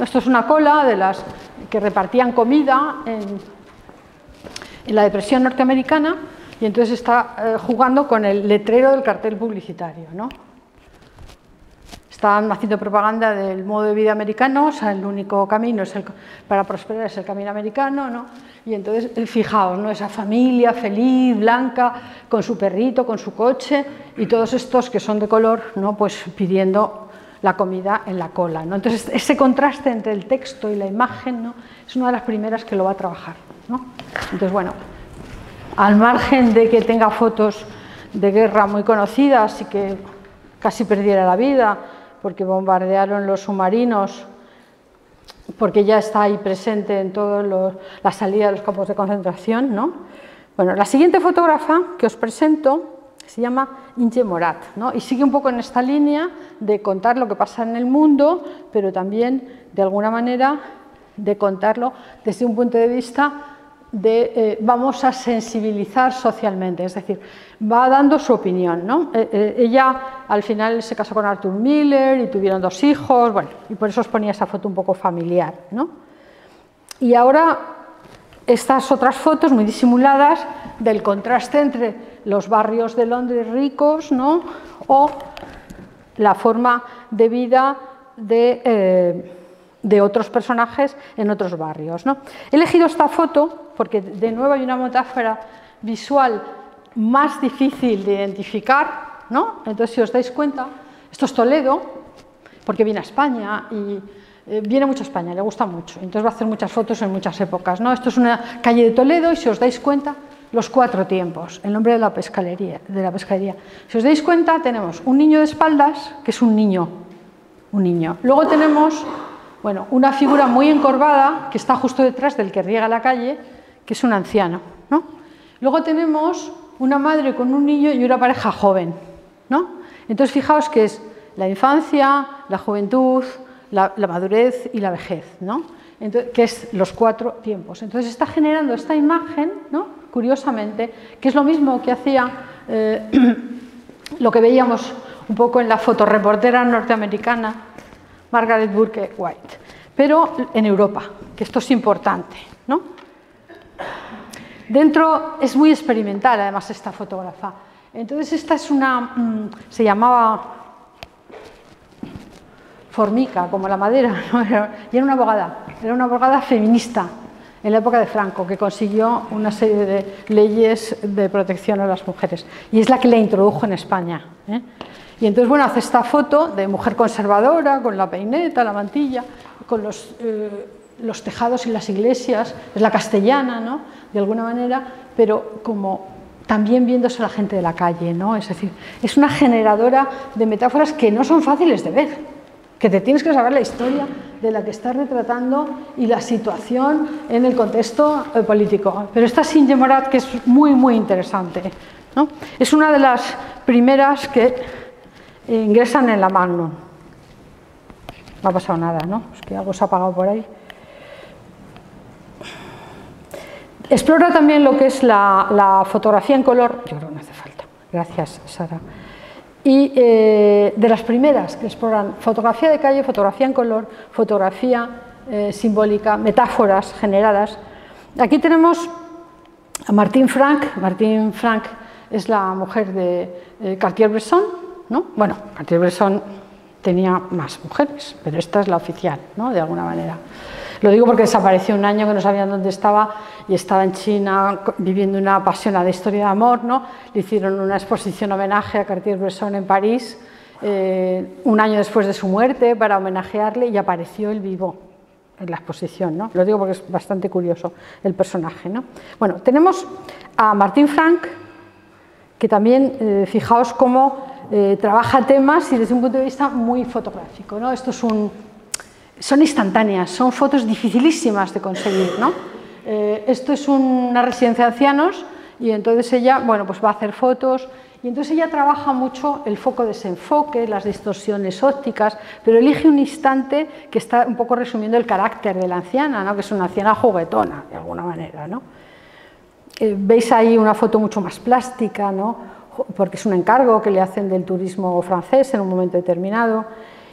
Esto es una cola de las que repartían comida en la depresión norteamericana, y entonces está jugando con el letrero del cartel publicitario, ¿no? Están haciendo propaganda del modo de vida americano, o sea, el único camino para prosperar es el camino americano, ¿no? Y entonces, fijaos, ¿no? Esa familia feliz, blanca, con su perrito, con su coche, y todos estos que son de color, ¿no? Pues pidiendo la comida en la cola, ¿no? Entonces, ese contraste entre el texto y la imagen, ¿no? Es una de las primeras que lo va a trabajar, ¿no? Entonces, bueno, al margen de que tenga fotos de guerra muy conocidas y que casi perdiera la vida porque bombardearon los submarinos, porque ya está ahí presente en toda la salida de los campos de concentración, ¿no? Bueno, la siguiente fotógrafa que os presento se llama Inge Morat, ¿no? Y sigue un poco en esta línea de contar lo que pasa en el mundo, pero también, de alguna manera, de contarlo desde un punto de vista de vamos a sensibilizar socialmente, es decir, va dando su opinión, ¿no? Ella al final se casó con Arthur Miller y tuvieron 2 hijos, bueno, y por eso os ponía esa foto un poco familiar, ¿no? Y ahora estas otras fotos muy disimuladas del contraste entre los barrios de Londres ricos, ¿no? O la forma de vida de otros personajes en otros barrios, ¿no? He elegido esta foto porque de nuevo hay una metáfora visual más difícil de identificar, ¿no? Entonces, si os dais cuenta, esto es Toledo, porque viene a España y viene mucho a España, le gusta mucho, entonces va a hacer muchas fotos en muchas épocas, ¿no? Esto es una calle de Toledo y si os dais cuenta, los 4 tiempos, el nombre de la pescadería. Si os dais cuenta, tenemos un niño de espaldas, que es un niño. Luego tenemos, bueno, una figura muy encorvada, que está justo detrás del que riega la calle, que es un anciano, ¿no? Luego tenemos una madre con un niño y una pareja joven, ¿no? Entonces, fijaos que es la infancia, la juventud, la madurez y la vejez, ¿no? Entonces, que es los 4 tiempos. Entonces, está generando esta imagen, ¿no? Curiosamente, que es lo mismo que hacía lo que veíamos un poco en la fotoreportera norteamericana Margaret Burke White, pero en Europa, que esto es importante, ¿no? Dentro es muy experimental, además, esta fotógrafa. Entonces, esta es se llamaba Formica, como la madera, ¿no? Y era una abogada feminista en la época de Franco, que consiguió una serie de leyes de protección a las mujeres, y es la que la introdujo en España, ¿eh? Y entonces, bueno, hace esta foto de mujer conservadora, con la peineta, la mantilla, con los tejados y las iglesias, es la castellana, ¿no? De alguna manera, pero como también viéndose a la gente de la calle, ¿no? Es decir, es una generadora de metáforas que no son fáciles de ver, que te tienes que saber la historia de la que estás retratando y la situación en el contexto político. Pero esta Inge Morat, que es muy, muy interesante, ¿no? Es una de las primeras que ingresan en la Magnum. No ha pasado nada, ¿no? Es que algo se ha apagado por ahí. Explora también lo que es la fotografía en color. Yo creo que no hace falta. Gracias, Sara. Y de las primeras que exploran fotografía de calle, fotografía en color, fotografía simbólica, metáforas generadas. Aquí tenemos Martine Frank es la mujer de Cartier-Bresson, ¿no? Bueno, Cartier-Bresson tenía más mujeres, pero esta es la oficial, ¿no? De alguna manera. Lo digo porque desapareció un año que no sabían dónde estaba y estaba en China viviendo una apasionada historia de amor, ¿no? Le hicieron una exposición homenaje a Cartier-Bresson en París un año después de su muerte para homenajearle y apareció él vivo en la exposición, ¿no? Lo digo porque es bastante curioso el personaje, ¿no? Bueno, tenemos a Martine Frank, que también, fijaos cómo trabaja temas y desde un punto de vista muy fotográfico, ¿no? Esto es son instantáneas, son fotos dificilísimas de conseguir, ¿no? Esto es una residencia de ancianos y entonces ella, bueno, pues va a hacer fotos y entonces ella trabaja mucho el foco-desenfoque, las distorsiones ópticas, pero elige un instante que está un poco resumiendo el carácter de la anciana, ¿no? Que es una anciana juguetona, de alguna manera, ¿no? Veis ahí una foto mucho más plástica, ¿no? Porque es un encargo que le hacen del turismo francés en un momento determinado.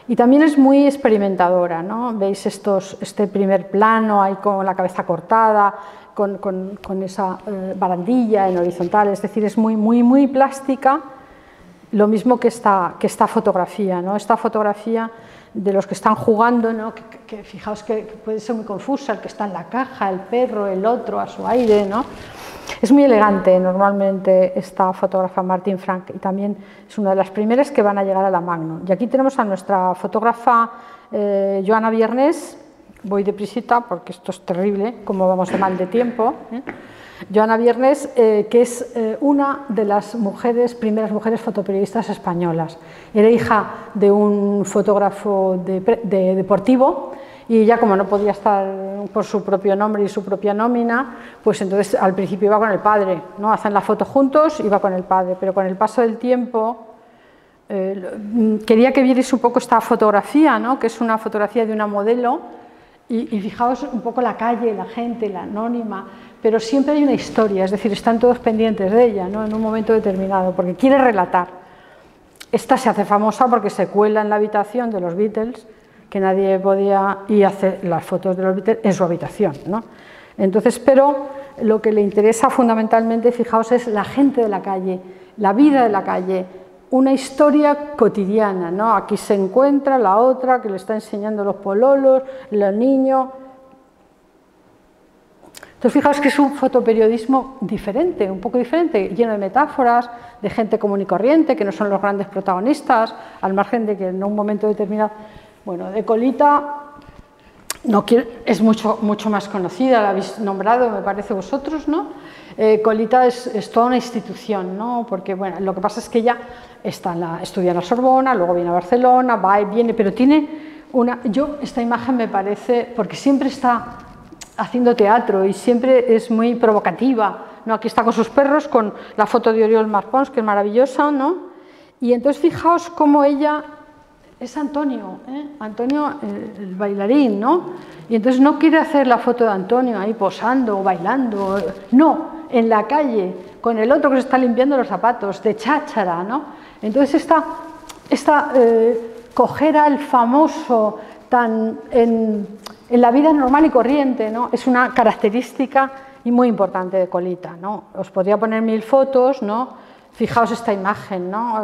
Y también es muy experimentadora, ¿no? Veis este primer plano ahí con la cabeza cortada, con esa barandilla en horizontal, es decir, es muy plástica, lo mismo que esta fotografía, ¿no? Esta fotografía de los que están jugando, ¿no? que fijaos que puede ser muy confusa, el que está en la caja, el perro, el otro a su aire, ¿no? Es muy elegante normalmente esta fotógrafa Martine Frank y también es una de las primeras que van a llegar a la Magnum. Y aquí tenemos a nuestra fotógrafa Joana Viernes. Voy deprisita porque esto es terrible, como vamos de mal de tiempo. Joana Viernes, que es una de las primeras mujeres fotoperiodistas españolas. Era hija de un fotógrafo deportivo y ella, como no podía estar por su propio nombre y su propia nómina, pues entonces al principio iba con el padre, ¿no? Hacen la foto juntos, iba con el padre, pero con el paso del tiempo quería que vierais un poco esta fotografía, ¿no? Que es una fotografía de una modelo y fijaos un poco la calle, la gente, la anónima, pero siempre hay una historia, es decir, están todos pendientes de ella, ¿no? En un momento determinado, porque quiere relatar. Esta se hace famosa porque se cuela en la habitación de los Beatles, que nadie podía, y hace las fotos de los Beatles en su habitación, ¿no? Entonces, pero lo que le interesa fundamentalmente, fijaos, es la gente de la calle, la vida de la calle, una historia cotidiana, ¿no? Aquí se encuentra la otra que le está enseñando los pololos, los niños. Entonces, fijaos que es un fotoperiodismo diferente, un poco diferente, lleno de metáforas, de gente común y corriente, que no son los grandes protagonistas, al margen de que en un momento determinado. Bueno, de Colita es mucho más conocida, la habéis nombrado, me parece, vosotros, ¿no? Colita es toda una institución, ¿no? Porque, bueno, lo que pasa es que ella estudia en la Sorbona, luego viene a Barcelona, va y viene, pero tiene esta imagen me parece, porque siempre está haciendo teatro y siempre es muy provocativa, ¿no? Aquí está con sus perros, con la foto de Oriol Marpons, que es maravillosa, ¿no? Y entonces fijaos cómo ella es Antonio, Antonio el bailarín, ¿no? Y entonces no quiere hacer la foto de Antonio ahí posando o bailando, no, en la calle, con el otro que se está limpiando los zapatos, de cháchara, ¿no? Entonces esta coger al famoso tan en la vida normal y corriente, ¿no? Es una característica y muy importante de Colita, ¿no? Os podría poner 1000 fotos, ¿no? Fijaos esta imagen, ¿no?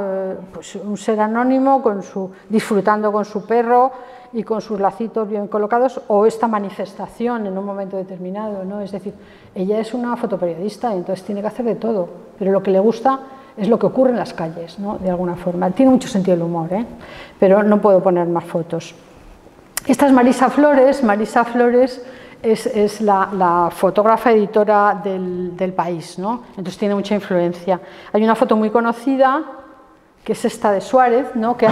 Pues un ser anónimo disfrutando con su perro y con sus lacitos bien colocados, o esta manifestación en un momento determinado, ¿no? Es decir, ella es una fotoperiodista y entonces tiene que hacer de todo, pero lo que le gusta es lo que ocurre en las calles, ¿no? De alguna forma. Tiene mucho sentido el humor, pero no puedo poner más fotos. Esta es Marisa Flores. Marisa Flores es la fotógrafa editora del País, ¿no? Entonces tiene mucha influencia. Hay una foto muy conocida, que es esta de Suárez, ¿no? que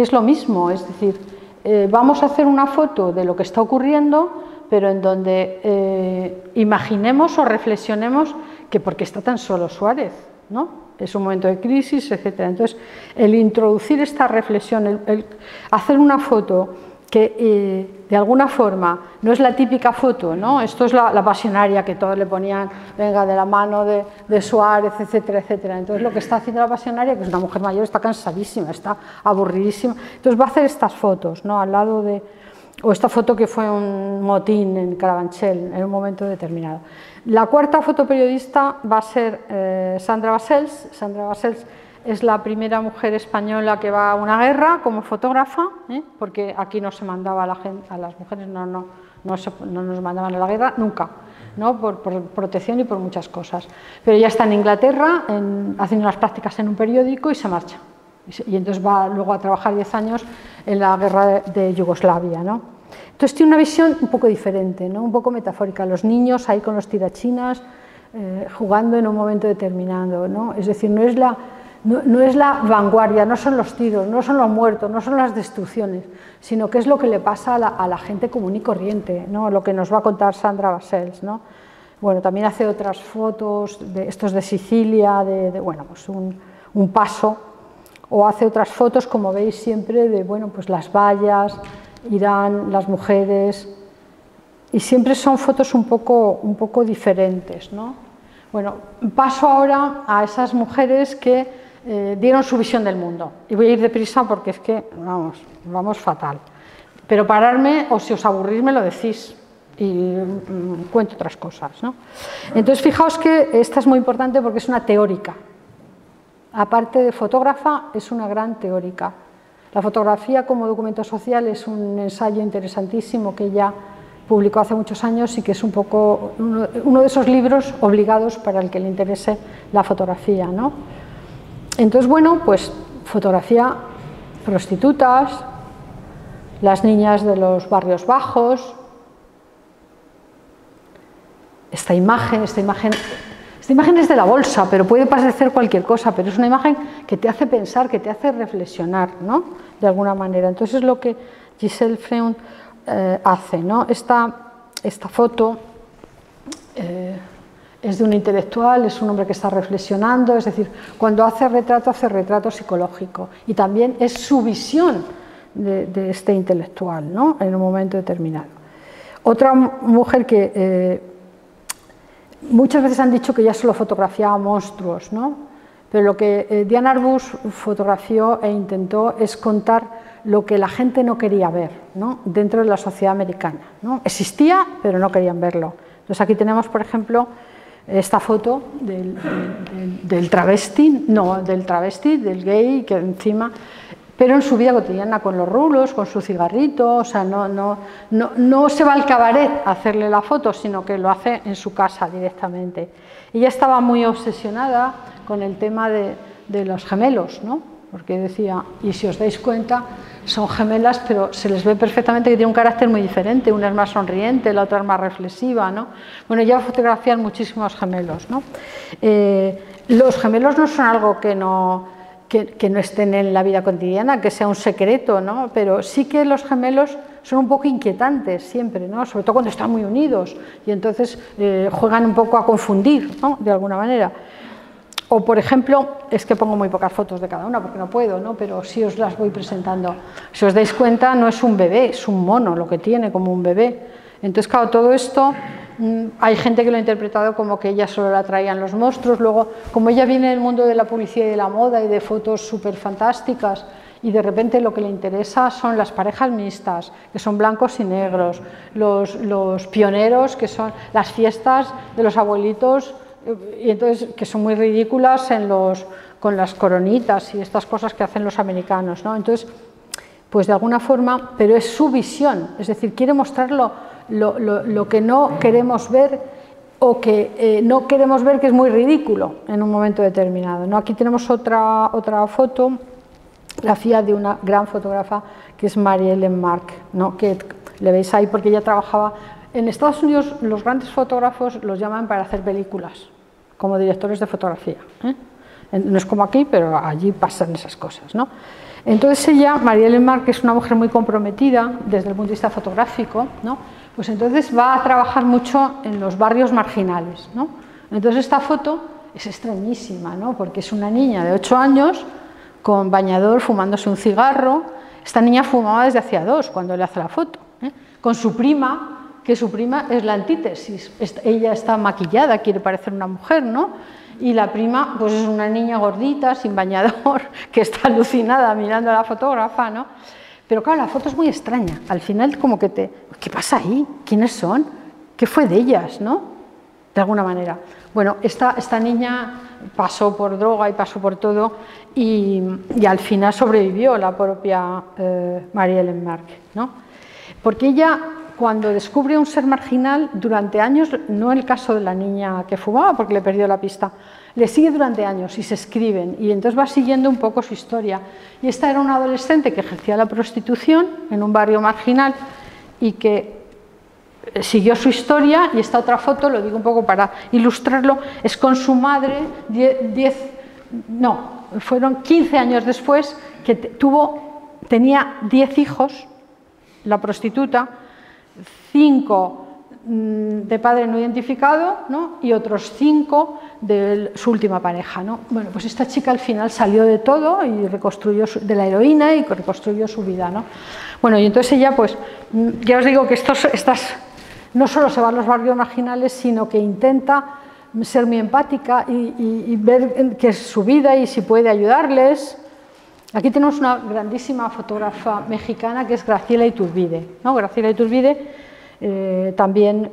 es lo mismo, es decir, vamos a hacer una foto de lo que está ocurriendo, pero en donde imaginemos o reflexionemos que por qué está tan solo Suárez, ¿no? Es un momento de crisis, etc. Entonces, el introducir esta reflexión, el hacer una foto que de alguna forma no es la típica foto, ¿no? Esto es la pasionaria que todos le ponían, venga, de la mano de Suárez, etcétera, etcétera. Entonces lo que está haciendo la pasionaria, que es una mujer mayor, está cansadísima, está aburridísima, entonces va a hacer estas fotos, ¿no? Al lado de... o esta foto que fue un motín en Carabanchel en un momento determinado. La cuarta fotoperiodista va a ser Sandra Basels. Sandra Basels es la primera mujer española que va a una guerra como fotógrafa, porque aquí no se mandaba a las mujeres, no nos mandaban a la guerra nunca, ¿no? por protección y por muchas cosas. Pero ella está en Inglaterra haciendo unas prácticas en un periódico y se marcha. Y entonces va luego a trabajar 10 años en la guerra de Yugoslavia, ¿no? Entonces tiene una visión un poco diferente, ¿no? Un poco metafórica, los niños ahí con los tirachinas jugando en un momento determinado, ¿no? Es decir, no es la vanguardia, no son los tiros, no son los muertos, no son las destrucciones, sino que es lo que le pasa a la gente común y corriente, ¿no? Lo que nos va a contar Sandra Basels, ¿no? Bueno, también hace otras fotos, estos de Sicilia, bueno, pues un paso, o hace otras fotos, como veis siempre, de bueno, pues las vallas, Irán, las mujeres, y siempre son fotos un poco diferentes, ¿no? Bueno, paso ahora a esas mujeres que dieron su visión del mundo, y voy a ir deprisa porque es que vamos fatal, pero pararme, o si os aburrís me lo decís y cuento otras cosas, ¿no? Entonces fijaos que esta es muy importante porque es una teórica. Aparte de fotógrafa, es una gran teórica. La fotografía como documento social es un ensayo interesantísimo que ella publicó hace muchos años y que es un poco uno de esos libros obligados para el que le interese la fotografía, ¿no? Entonces, bueno, pues fotografía prostitutas, las niñas de los barrios bajos, esta imagen es de la bolsa, pero puede parecer cualquier cosa, pero es una imagen que te hace pensar, que te hace reflexionar, ¿no? De alguna manera. Entonces es lo que Giselle Freund hace, ¿no? Esta foto es de un intelectual, es un hombre que está reflexionando, es decir, cuando hace retrato psicológico, y también es su visión de este intelectual, ¿no? En un momento determinado. Otra mujer que muchas veces han dicho que ella solo fotografiaba monstruos, ¿no? Pero lo que Diane Arbus fotografió e intentó es contar lo que la gente no quería ver, ¿no? Dentro de la sociedad americana, ¿no? Existía, pero no querían verlo. Entonces aquí tenemos, por ejemplo, esta foto del travesti, del gay, que encima, pero en su vida cotidiana, con los rulos, con su cigarrito, o sea, no se va al cabaret a hacerle la foto, sino que lo hace en su casa directamente. Ella estaba muy obsesionada con el tema de los gemelos, ¿no? Porque decía, y si os dais cuenta, son gemelas, pero se les ve perfectamente que tiene un carácter muy diferente, una es más sonriente, la otra es más reflexiva, ¿no? Bueno, ella fotografía muchísimos gemelos, ¿no? Los gemelos no son algo que no estén en la vida cotidiana, que sea un secreto, ¿no? Pero sí que los gemelos son un poco inquietantes siempre, ¿no? Sobre todo cuando están muy unidos y entonces juegan un poco a confundir, ¿no? De alguna manera. O, por ejemplo, es que pongo muy pocas fotos de cada una porque no puedo, ¿no? Pero sí os las voy presentando. Si os dais cuenta, no es un bebé, es un mono lo que tiene, como un bebé. Entonces, claro, todo esto, hay gente que lo ha interpretado como que ella solo la traían los monstruos. Luego, como ella viene del mundo de la publicidad y de la moda y de fotos súper fantásticas, y de repente lo que le interesa son las parejas mixtas, que son blancos y negros, los pioneros, que son las fiestas de los abuelitos, y entonces que son muy ridículas con las coronitas y estas cosas que hacen los americanos, ¿no? Entonces, pues de alguna forma, pero es su visión, es decir, quiere mostrar lo que no queremos ver o que no queremos ver, que es muy ridículo en un momento determinado, ¿no? Aquí tenemos otra foto, la filla de una gran fotógrafa que es Mary Ellen Mark, ¿no? Que le veis ahí porque ella trabajaba en Estados Unidos. Los grandes fotógrafos los llaman para hacer películas como directores de fotografía, ¿eh? No es como aquí, pero allí pasan esas cosas, ¿no? Entonces ella, Mary Ellen Mark, que es una mujer muy comprometida desde el punto de vista fotográfico, ¿no? Pues entonces va a trabajar mucho en los barrios marginales, ¿no? Entonces esta foto es extrañísima, ¿no? Porque es una niña de 8 años con bañador, fumándose un cigarro. Esta niña fumaba desde hacía 2 cuando le hace la foto, ¿eh? Con su prima, que su prima es la antítesis. Ella está maquillada, quiere parecer una mujer, ¿no? Y la prima pues es una niña gordita, sin bañador, que está alucinada mirando a la fotógrafa, ¿no? Pero claro, la foto es muy extraña. Al final como que ¿qué pasa ahí? ¿Quiénes son? ¿Qué fue de ellas, no? De alguna manera. Bueno, esta niña pasó por droga y pasó por todo y al final sobrevivió la propia Marie-Hélène Marque, ¿no? Porque ella, cuando descubre un ser marginal, durante años, no el caso de la niña que fumaba porque le perdió la pista, le sigue durante años y se escriben y entonces va siguiendo un poco su historia. Y esta era una adolescente que ejercía la prostitución en un barrio marginal y que siguió su historia, y esta otra foto, lo digo un poco para ilustrarlo, es con su madre, fueron 15 años después, que tenía 10 hijos, la prostituta, 5 de padre no identificado, ¿no? Y otros 5 de su última pareja, ¿no? Bueno, pues esta chica al final salió de todo y reconstruyó de la heroína y reconstruyó su vida, ¿no? Bueno, y entonces ella, pues, ya os digo que estas no solo se va a los barrios marginales, sino que intenta ser muy empática y ver qué es su vida y si puede ayudarles. Aquí tenemos una grandísima fotógrafa mexicana que es Graciela Iturbide, ¿no? Graciela Iturbide también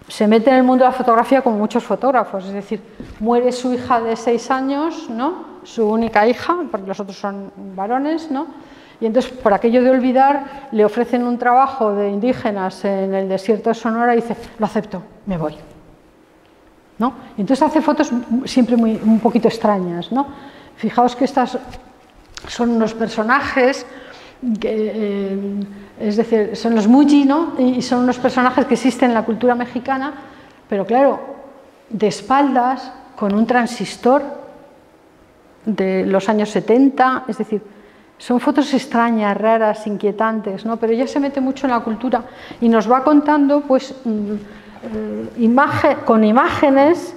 se mete en el mundo de la fotografía como muchos fotógrafos, es decir, muere su hija de 6 años, ¿no? Su única hija, porque los otros son varones, ¿no? Y entonces, por aquello de olvidar, le ofrecen un trabajo de indígenas en el desierto de Sonora y dice, lo acepto, me voy, ¿no? Y entonces hace fotos siempre un poquito extrañas, ¿no? Fijaos que estas son unos personajes, es decir, son los Muji, ¿no? Y son unos personajes que existen en la cultura mexicana, pero claro, de espaldas, con un transistor de los años 70, es decir, son fotos extrañas, raras, inquietantes, ¿no? Pero ella se mete mucho en la cultura y nos va contando, pues, con imágenes,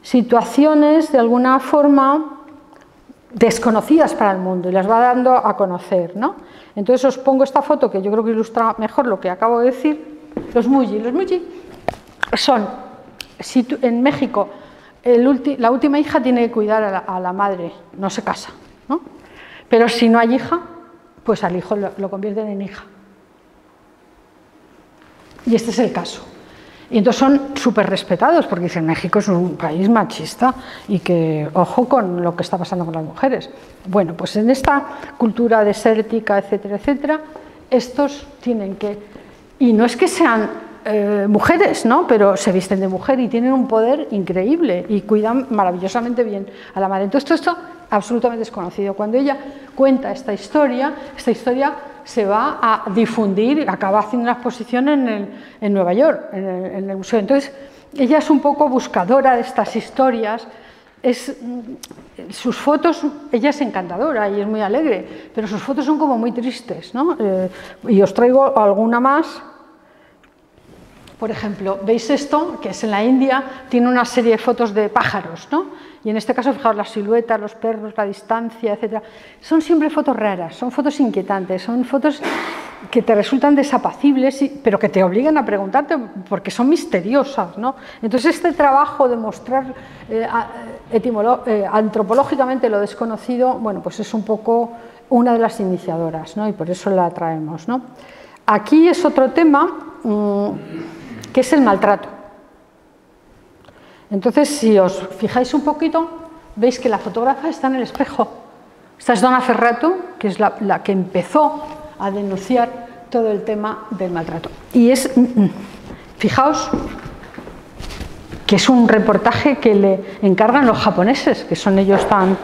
situaciones de alguna forma desconocidas para el mundo y las va dando a conocer, ¿no? Entonces os pongo esta foto que yo creo que ilustra mejor lo que acabo de decir. Los Muji. Los Muji son, en México, la última hija tiene que cuidar a la madre, no se casa, ¿no? Pero si no hay hija, pues al hijo lo convierten en hija. Y este es el caso. Y entonces son súper respetados, porque dicen, México es un país machista y que, ojo con lo que está pasando con las mujeres. Bueno, pues en esta cultura desértica, etcétera, etcétera, estos tienen que, y no es que sean mujeres, ¿no? Pero se visten de mujer y tienen un poder increíble y cuidan maravillosamente bien a la madre. Entonces, todo esto absolutamente desconocido. Cuando ella cuenta esta historia se va a difundir, acaba haciendo una exposición en Nueva York, en el museo. Entonces, ella es un poco buscadora de estas historias. Sus fotos, ella es encantadora y es muy alegre, pero sus fotos son como muy tristes, ¿no? Y os traigo alguna más. Por ejemplo, ¿veis esto? Que es en la India, tiene una serie de fotos de pájaros, ¿no? Y en este caso, fijaos, las siluetas, los perros, la distancia, etc. Son siempre fotos raras, son fotos inquietantes, son fotos que te resultan desapacibles, pero que te obligan a preguntarte porque son misteriosas, ¿no? Entonces, este trabajo de mostrar antropológicamente lo desconocido, bueno, pues es un poco una de las iniciadoras, ¿no? Y por eso la traemos, ¿no? Aquí es otro tema que es el maltrato. Entonces, si os fijáis un poquito, veis que la fotógrafa está en el espejo. Esta es Donna Ferrato, que es la que empezó a denunciar todo el tema del maltrato. Y fijaos que es un reportaje que le encargan los japoneses, que son ellos tan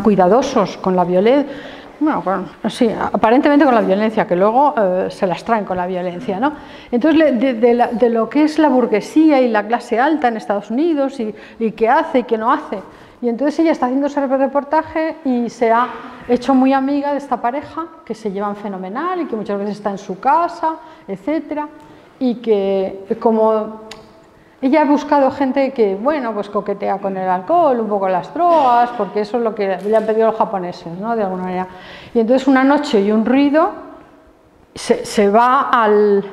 cuidadosos con la violencia. Bueno, sí, aparentemente con la violencia, que luego se las traen con la violencia, ¿no? Entonces, de lo que es la burguesía y la clase alta en Estados Unidos y qué hace y qué no hace. Y entonces ella está haciendo ese reportaje y se ha hecho muy amiga de esta pareja, que se llevan fenomenal y que muchas veces está en su casa, etcétera, y que como ella ha buscado gente que, bueno, pues coquetea con el alcohol, un poco las drogas, porque eso es lo que le han pedido los japoneses, ¿no? De alguna manera. Y entonces una noche y un ruido, se va al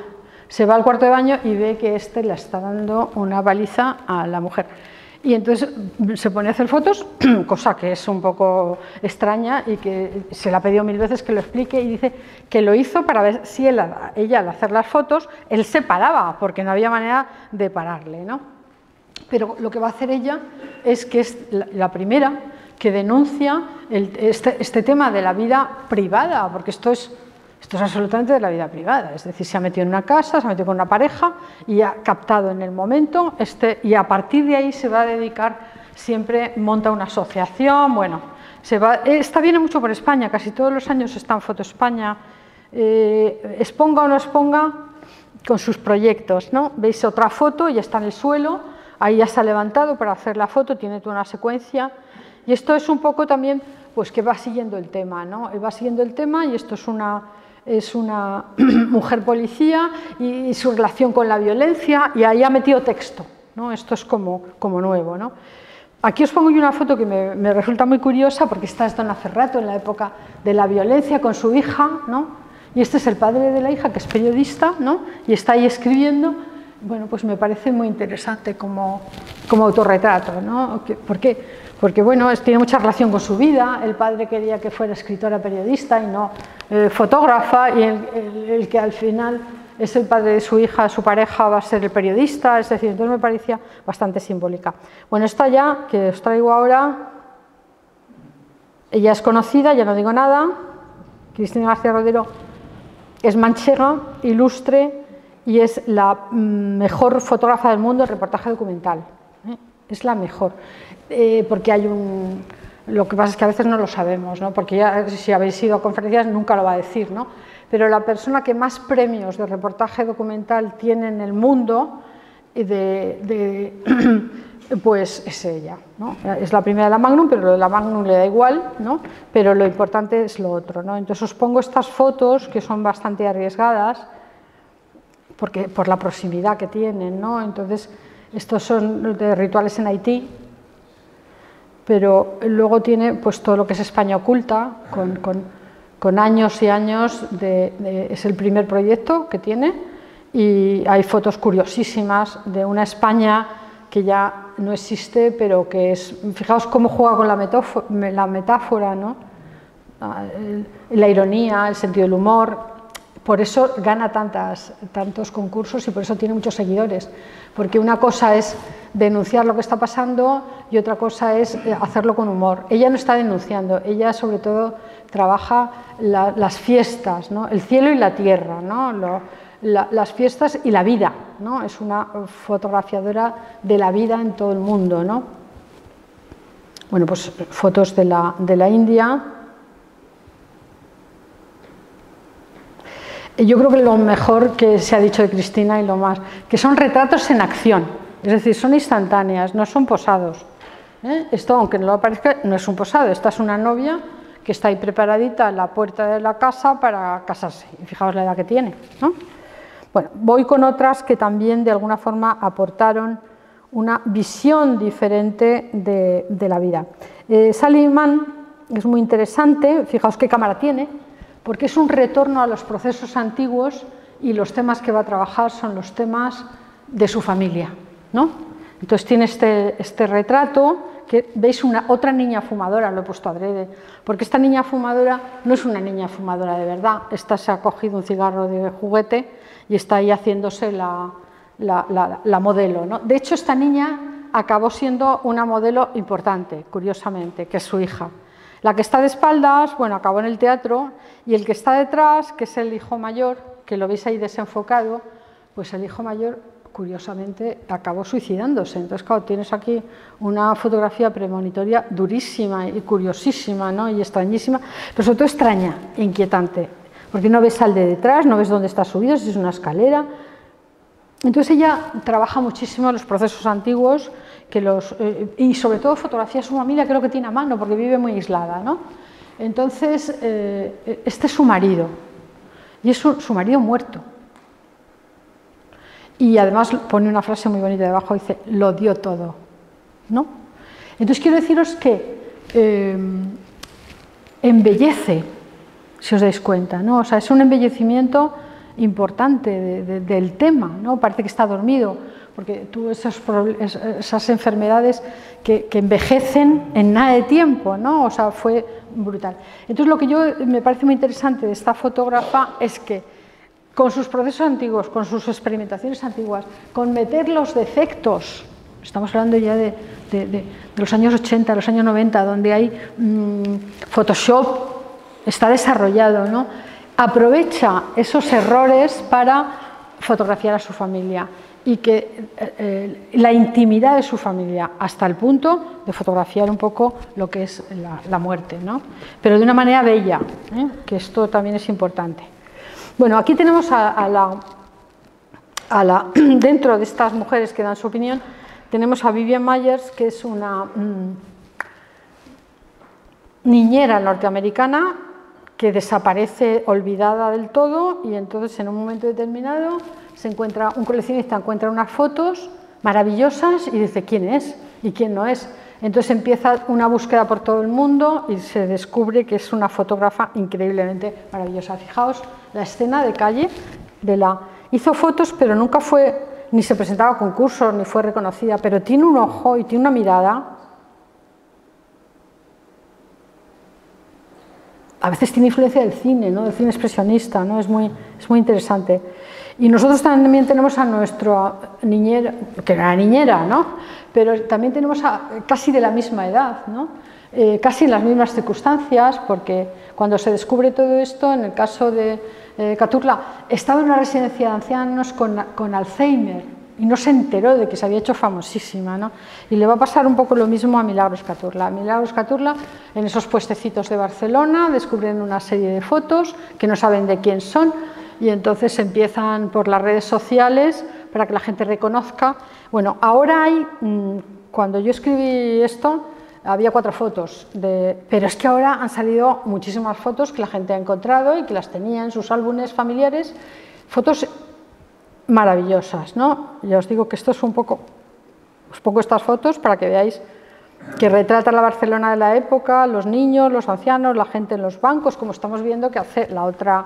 cuarto de baño y ve que le está dando una paliza a la mujer. Y entonces se pone a hacer fotos, cosa que es un poco extraña y que se le ha pedido 1000 veces que lo explique, y dice que lo hizo para ver si ella al hacer las fotos, él se paraba, porque no había manera de pararle, ¿no? Pero lo que va a hacer ella es que es la primera que denuncia este tema de la vida privada, porque esto es absolutamente de la vida privada, es decir, se ha metido en una casa, se ha metido con una pareja y ha captado en el momento, y a partir de ahí se va a dedicar, siempre monta una asociación, bueno, esta viene mucho por España, casi todos los años está en Foto España, exponga o no exponga, con sus proyectos, ¿no? Veis otra foto, ya está en el suelo, ahí ya se ha levantado para hacer la foto, tiene toda una secuencia, y esto es un poco también, pues que va siguiendo el tema, ¿no? Va siguiendo el tema, y esto es una mujer policía y su relación con la violencia, y ahí ha metido texto, ¿no? Esto es como nuevo, ¿no? Aquí os pongo yo una foto que me resulta muy curiosa, porque está Don Aferrato en la época de la violencia con su hija, ¿no? Y este es el padre de la hija, que es periodista, ¿no? Y está ahí escribiendo. Bueno, pues me parece muy interesante como autorretrato, ¿no? ¿Por qué? Porque bueno, tiene mucha relación con su vida. El padre quería que fuera escritora periodista y no fotógrafa, y el que al final es el padre de su hija, su pareja, va a ser el periodista, es decir, entonces me parecía bastante simbólica. Bueno, esta ya, que os traigo ahora, ella es conocida, ya no digo nada, Cristina García Rodero es manchega, ilustre, y es la mejor fotógrafa del mundo de reportaje documental, ¿eh? Es la mejor, porque hay lo que pasa es que a veces no lo sabemos, ¿no? Porque ya, si habéis ido a conferencias nunca lo va a decir, ¿no? Pero la persona que más premios de reportaje documental tiene en el mundo, pues es ella, ¿no? Es la primera de la Magnum, pero lo de la Magnum le da igual, ¿no? Pero lo importante es lo otro, ¿no? Entonces os pongo estas fotos que son bastante arriesgadas, porque por la proximidad que tienen, ¿no? Entonces, estos son de rituales en Haití, pero luego tiene pues todo lo que es España oculta, con años y años es el primer proyecto que tiene, y hay fotos curiosísimas de una España que ya no existe, pero que es, fijaos cómo juega con la metáfora, ¿no? La ironía, el sentido del humor. Por eso gana tantos concursos y por eso tiene muchos seguidores, porque una cosa es denunciar lo que está pasando y otra cosa es hacerlo con humor. Ella no está denunciando, ella sobre todo trabaja las fiestas, ¿no? El cielo y la tierra, ¿no? Las fiestas y la vida, ¿no? Es una fotografiadora de la vida en todo el mundo, ¿no? Bueno, pues fotos de la India. Yo creo que lo mejor que se ha dicho de Cristina y lo más, que son retratos en acción, es decir, son instantáneas, no son posados. Esto, aunque no lo parezca, no es un posado, esta es una novia que está ahí preparadita en la puerta de la casa para casarse, y fijaos la edad que tiene, ¿no? Bueno, voy con otras que también de alguna forma aportaron una visión diferente de la vida. Sally Mann es muy interesante, fijaos qué cámara tiene, porque es un retorno a los procesos antiguos, y los temas que va a trabajar son los temas de su familia, ¿no? Entonces tiene este retrato, que veis otra niña fumadora, lo he puesto adrede, porque esta niña fumadora no es una niña fumadora de verdad, esta se ha cogido un cigarro de juguete y está ahí haciéndose la modelo, ¿no? De hecho, esta niña acabó siendo una modelo importante, curiosamente, que es su hija. La que está de espaldas, bueno, acabó en el teatro, y el que está detrás, que es el hijo mayor, que lo veis ahí desenfocado, pues el hijo mayor, curiosamente, acabó suicidándose. Entonces, claro, tienes aquí una fotografía premonitoria durísima y curiosísima, ¿no? Y extrañísima, pero sobre todo extraña, inquietante, porque no ves al de detrás, no ves dónde está subido, si es una escalera. Entonces ella trabaja muchísimo los procesos antiguos, y sobre todo fotografía a su familia, que es lo que tiene a mano, porque vive muy aislada, ¿no? Entonces, este es su marido, y es su marido muerto. Y además pone una frase muy bonita debajo, dice, lo dio todo, ¿no? Entonces quiero deciros que embellece, si os dais cuenta, ¿no? O sea, es un embellecimiento importante del tema, ¿no? Parece que está dormido, porque tú esas enfermedades que envejecen en nada de tiempo, ¿no? O sea, fue brutal. Entonces, lo que me parece muy interesante de esta fotógrafa es que con sus procesos antiguos, con sus experimentaciones antiguas, con meter los defectos, estamos hablando ya de los años 80, los años 90, donde hay Photoshop, está desarrollado, ¿no? Aprovecha esos errores para fotografiar a su familia y que la intimidad de su familia, hasta el punto de fotografiar un poco lo que es la muerte, ¿no? Pero de una manera bella, que esto también es importante. Bueno, aquí tenemos dentro de estas mujeres que dan su opinión, tenemos a Vivian Myers, que es una niñera norteamericana que desaparece olvidada del todo, y entonces en un momento determinado un coleccionista encuentra unas fotos maravillosas y dice quién es y quién no es. Entonces empieza una búsqueda por todo el mundo y se descubre que es una fotógrafa increíblemente maravillosa. Fijaos la escena de calle hizo fotos, pero nunca ni se presentaba a concursos ni fue reconocida, pero tiene un ojo y tiene una mirada. A veces tiene influencia del cine, ¿no? Del cine expresionista, ¿no? Es muy interesante. Y nosotros también tenemos a nuestra niñera, que era niñera, ¿no? Pero también tenemos casi de la misma edad, ¿no? Casi en las mismas circunstancias, porque cuando se descubre todo esto, en el caso de Catulla, estaba en una residencia de ancianos con Alzheimer y no se enteró de que se había hecho famosísima, ¿no? Y le va a pasar un poco lo mismo a Milagros Catulla. Milagros Catulla, en esos puestecitos de Barcelona, descubren una serie de fotos que no saben de quién son, y entonces empiezan por las redes sociales para que la gente reconozca. Bueno, ahora cuando yo escribí esto, había 4 fotos, pero es que ahora han salido muchísimas fotos que la gente ha encontrado y que las tenía en sus álbumes familiares, fotos maravillosas, ¿no? Ya os digo que esto es un poco, os pongo estas fotos para que veáis que retrata la Barcelona de la época, los niños, los ancianos, la gente en los bancos, como estamos viendo que hace la otra.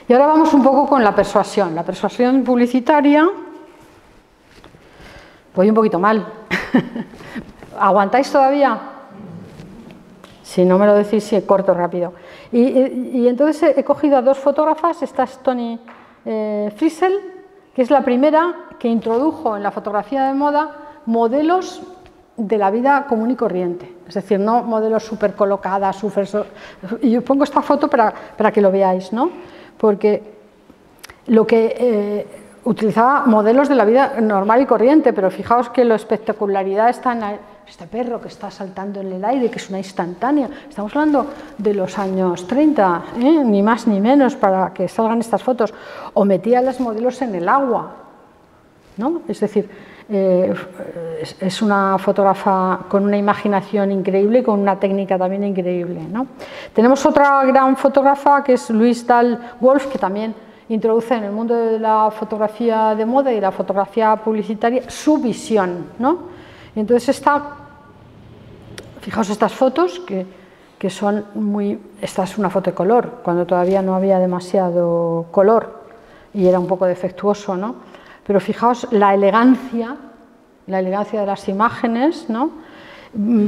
Y ahora vamos un poco con la persuasión publicitaria. Voy un poquito mal. ¿Aguantáis todavía? Si no me lo decís, sí, corto rápido. Y entonces he cogido a 2 fotógrafas. Esta es Toni Friesel, que es la primera que introdujo en la fotografía de moda modelos de la vida común y corriente. Es decir, no modelos súper colocadas, y yo pongo esta foto para que lo veáis, ¿no? Porque lo que utilizaba modelos de la vida normal y corriente, pero fijaos que la espectacularidad está en este perro que está saltando en el aire, que es una instantánea. Estamos hablando de los años 30, ni más ni menos, para que salgan estas fotos. O metía a las modelos en el agua, ¿no? Es decir, es una fotógrafa con una imaginación increíble y con una técnica también increíble, ¿no? Tenemos otra gran fotógrafa que es Louise Dahl-Wolf, que también introduce en el mundo de la fotografía de moda y la fotografía publicitaria su visión, ¿no? Y entonces fijaos estas fotos que son esta es una foto de color, cuando todavía no había demasiado color y era un poco defectuoso, ¿no? Pero fijaos la elegancia de las imágenes, ¿no?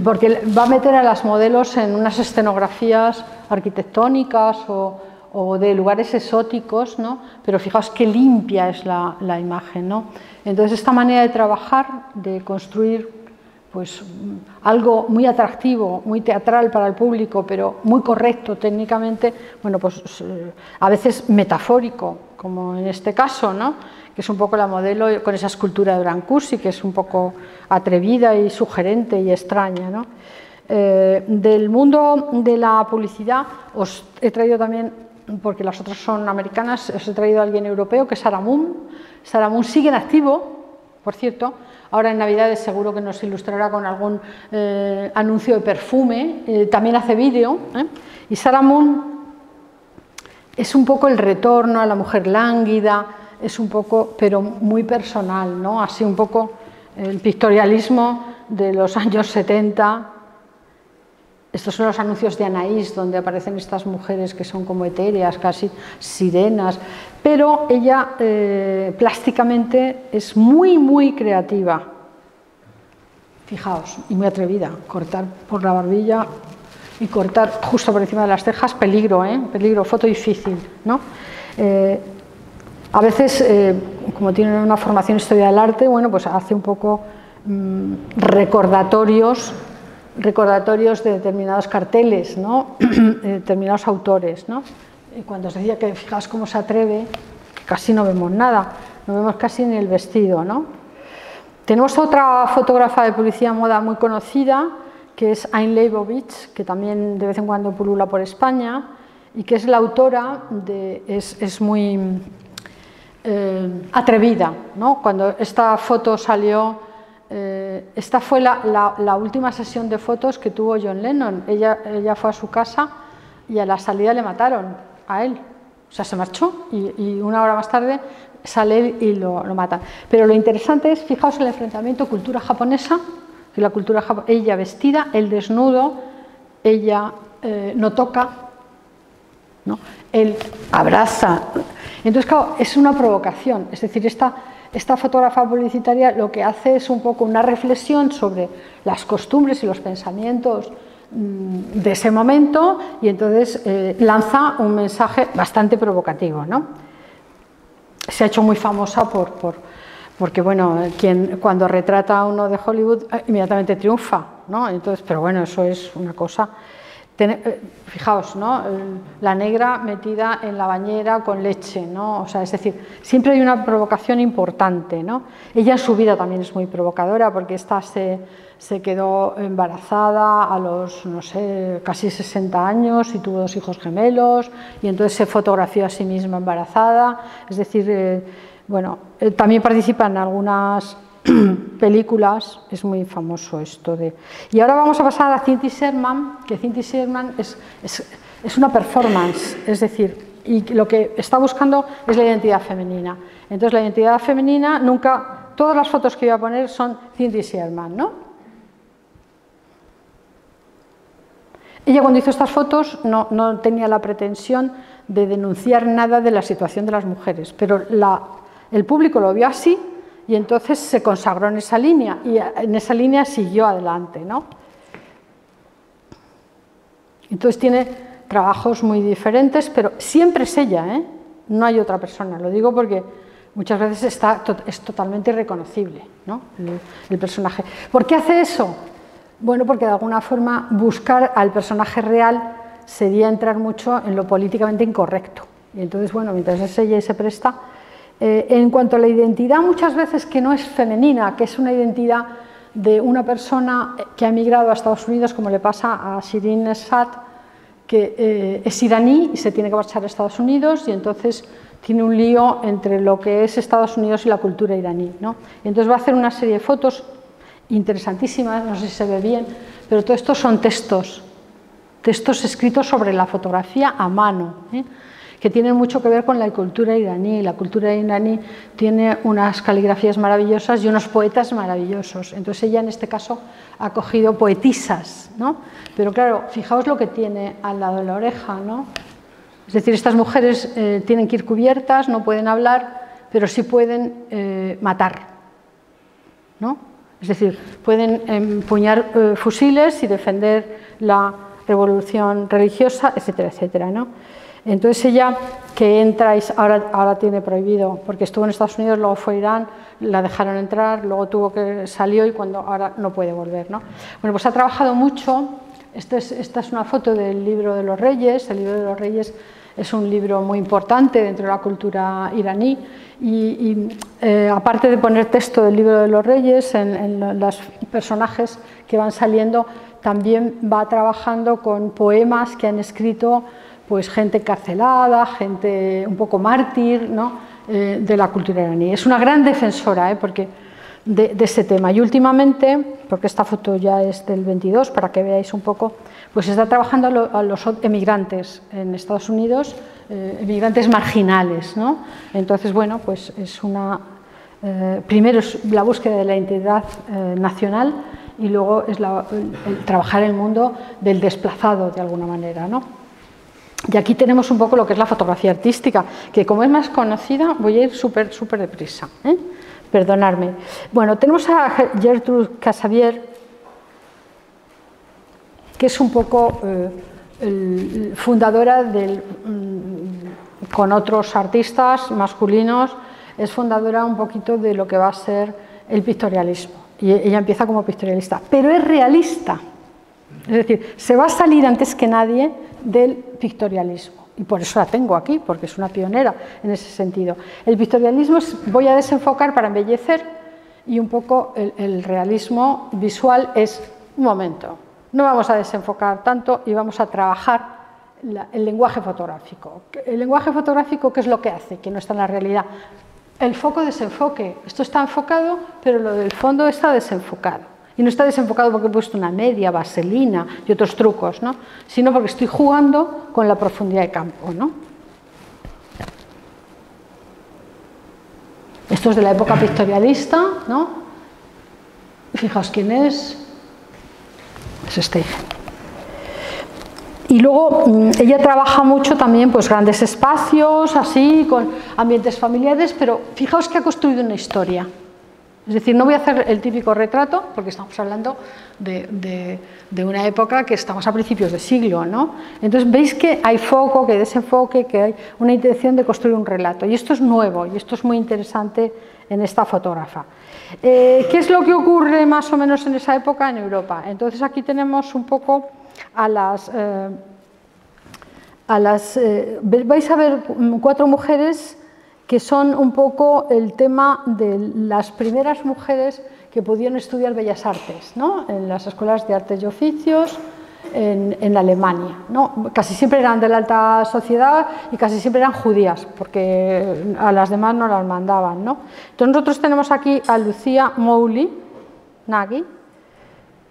Porque va a meter a las modelos en unas escenografías arquitectónicas o de lugares exóticos, ¿no? Pero fijaos qué limpia es la imagen, ¿no? Entonces esta manera de trabajar, de construir pues algo muy atractivo, muy teatral para el público, pero muy correcto técnicamente, bueno, pues a veces metafórico, como en este caso, ¿no? Que es un poco la modelo con esa escultura de Brancusi, que es un poco atrevida y sugerente y extraña, ¿no? Del mundo de la publicidad os he traído también, porque las otras son americanas, os he traído a alguien europeo, que es Sarah Moon. Sarah Moon sigue en activo, por cierto. Ahora en Navidades seguro que nos ilustrará con algún anuncio de perfume, también hace vídeo, y Sarah Moon es un poco el retorno a la mujer lánguida, es un poco, pero muy personal, ¿no? Así un poco el pictorialismo de los años 70. Estos son los anuncios de Anaïs, donde aparecen estas mujeres que son como etéreas, casi sirenas, pero ella plásticamente es muy, muy creativa. Fijaos, y muy atrevida, cortar por la barbilla y cortar justo por encima de las cejas, peligro, peligro, foto difícil, ¿no? A veces, como tienen una formación en historia del arte, bueno, pues hace un poco recordatorios de determinados carteles, ¿no? Determinados autores, ¿no? Y cuando os decía que fijaos cómo se atreve, que casi no vemos nada, no vemos casi ni el vestido, ¿no? Tenemos otra fotógrafa de publicidad moda muy conocida, que es Anne Leibovitz, que también de vez en cuando pulula por España, y que es la autora de... es muy atrevida, ¿no? Cuando esta foto salió... esta fue la última sesión de fotos que tuvo John Lennon. Ella fue a su casa y a la salida le mataron a él. O sea, se marchó y una hora más tarde sale él y lo matan. Pero lo interesante es, fijaos el enfrentamiento cultura japonesa, que la cultura japonesa, ella vestida, él desnudo, ella no toca, ¿no? Él abraza. Entonces, claro, es una provocación. Es decir, esta fotógrafa publicitaria lo que hace es un poco una reflexión sobre las costumbres y los pensamientos de ese momento y entonces lanza un mensaje bastante provocativo, ¿no? Se ha hecho muy famosa porque bueno, cuando retrata a uno de Hollywood inmediatamente triunfa, ¿no? Entonces, pero bueno, eso es una cosa... Fijaos, ¿no? La negra metida en la bañera con leche, ¿no? O sea, es decir, siempre hay una provocación importante, ¿no? Ella en su vida también es muy provocadora porque esta se quedó embarazada a los, no sé, casi 60 años y tuvo 2 hijos gemelos y entonces se fotografió a sí misma embarazada. Es decir, bueno, también participa en algunas películas, es muy famoso esto de... Y ahora vamos a pasar a Cindy Sherman, que Cindy Sherman es una performance, es decir, y lo que está buscando es la identidad femenina. Entonces la identidad femenina nunca... Todas las fotos que voy a poner son Cindy Sherman, ¿no? Ella cuando hizo estas fotos no tenía la pretensión de denunciar nada de la situación de las mujeres, pero el público lo vio así y entonces se consagró en esa línea y en esa línea siguió adelante, ¿no? Entonces tiene trabajos muy diferentes, pero siempre es ella, ¿eh? No hay otra persona. Lo digo porque muchas veces es totalmente irreconocible, ¿no? El personaje. ¿Por qué hace eso? Bueno, porque de alguna forma buscar al personaje real sería entrar mucho en lo políticamente incorrecto. Y entonces, bueno, mientras es ella y se presta... en cuanto a la identidad, muchas veces que no es femenina, que es una identidad de una persona que ha emigrado a Estados Unidos, como le pasa a Shirin Neshat, que es iraní y se tiene que marchar a Estados Unidos y entonces tiene un lío entre lo que es Estados Unidos y la cultura iraní, ¿no? Y entonces va a hacer una serie de fotos interesantísimas, no sé si se ve bien, pero todo esto son textos escritos sobre la fotografía a mano, que tienen mucho que ver con la cultura iraní. La cultura iraní tiene unas caligrafías maravillosas y unos poetas maravillosos. Entonces ella en este caso ha cogido poetisas, ¿no? Pero claro, fijaos lo que tiene al lado de la oreja, ¿no? Es decir, estas mujeres tienen que ir cubiertas, no pueden hablar, pero sí pueden matar, ¿no? Es decir, pueden empuñar fusiles y defender la revolución religiosa, etcétera, etcétera, ¿no? Entonces ella que entra y ahora tiene prohibido, porque estuvo en Estados Unidos, luego fue a Irán, la dejaron entrar, luego salió y ahora no puede volver, ¿no? Bueno, pues ha trabajado mucho. Esta es una foto del Libro de los Reyes. El Libro de los Reyes es un libro muy importante dentro de la cultura iraní y aparte de poner texto del Libro de los Reyes en los personajes que van saliendo, también va trabajando con poemas que han escrito pues gente encarcelada, gente un poco mártir, ¿no? De la cultura iraní. Es una gran defensora porque de ese tema. Y últimamente, porque esta foto ya es del 22, para que veáis un poco, pues está trabajando a los emigrantes en Estados Unidos, emigrantes marginales, ¿no? Entonces, bueno, pues es una primero es la búsqueda de la identidad nacional y luego es el trabajar el mundo del desplazado de alguna manera, ¿no? Y aquí tenemos un poco lo que es la fotografía artística, que como es más conocida voy a ir súper deprisa, perdonadme. Bueno, tenemos a Gertrude Casabier, que es un poco fundadora con otros artistas masculinos, es fundadora un poquito de lo que va a ser el pictorialismo. Y ella empieza como pictorialista, pero es realista. Es decir, se va a salir antes que nadie del pictorialismo. Y por eso la tengo aquí, porque es una pionera en ese sentido. El pictorialismo voy a desenfocar para embellecer, y un poco el realismo visual es, un momento, no vamos a desenfocar tanto y vamos a trabajar el lenguaje fotográfico. El lenguaje fotográfico, ¿qué es lo que hace? Que no está en la realidad. El foco-desenfoque. Esto está enfocado, pero lo del fondo está desenfocado. Y no está desenfocado porque he puesto una media, vaselina y otros trucos, ¿no? Sino porque estoy jugando con la profundidad de campo, ¿no? Esto es de la época pictorialista, ¿no? Fijaos quién es. Es este. Y luego ella trabaja mucho también pues grandes espacios, así, con ambientes familiares, pero fijaos que ha construido una historia. Es decir, no voy a hacer el típico retrato, porque estamos hablando de una época que estamos a principios de siglo, ¿no? Entonces veis que hay foco, que hay desenfoque, que hay una intención de construir un relato. Y esto es nuevo, y esto es muy interesante en esta fotógrafa. ¿Qué es lo que ocurre más o menos en esa época en Europa? Entonces aquí tenemos un poco vais a ver 4 mujeres que son un poco el tema de las primeras mujeres que pudieron estudiar Bellas Artes, ¿no? En las escuelas de artes y oficios en Alemania, ¿no? Casi siempre eran de la alta sociedad y casi siempre eran judías, porque a las demás no las mandaban, ¿no? Entonces nosotros tenemos aquí a Lucia Mouly Nagy,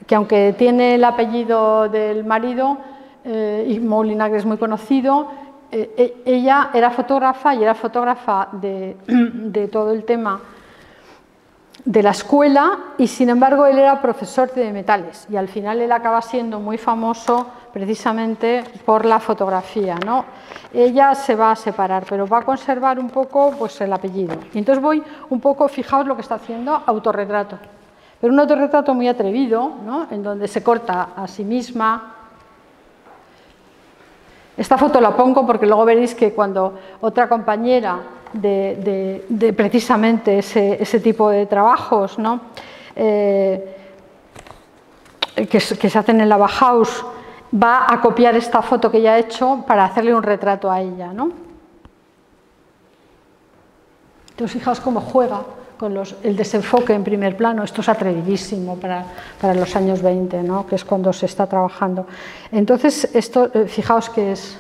que aunque tiene el apellido del marido, y Mouly Nagy es muy conocido, ella era fotógrafa y era fotógrafa de todo el tema de la escuela, y sin embargo él era profesor de metales y al final él acaba siendo muy famoso precisamente por la fotografía, ¿no? Ella se va a separar, pero va a conservar un poco pues, el apellido. Y entonces voy un poco, fijaos lo que está haciendo, autorretrato. Pero un autorretrato muy atrevido, ¿no? En donde se corta a sí misma. Esta foto la pongo porque luego veréis que cuando otra compañera de precisamente ese tipo de trabajos, ¿no? Que se hacen en la Bauhaus, va a copiar esta foto que ella ha hecho para hacerle un retrato a ella, ¿no? Entonces fijaos cómo juega con el desenfoque en primer plano. Esto es atrevidísimo para los años 20, ¿no? Que es cuando se está trabajando. Entonces, esto, fijaos que es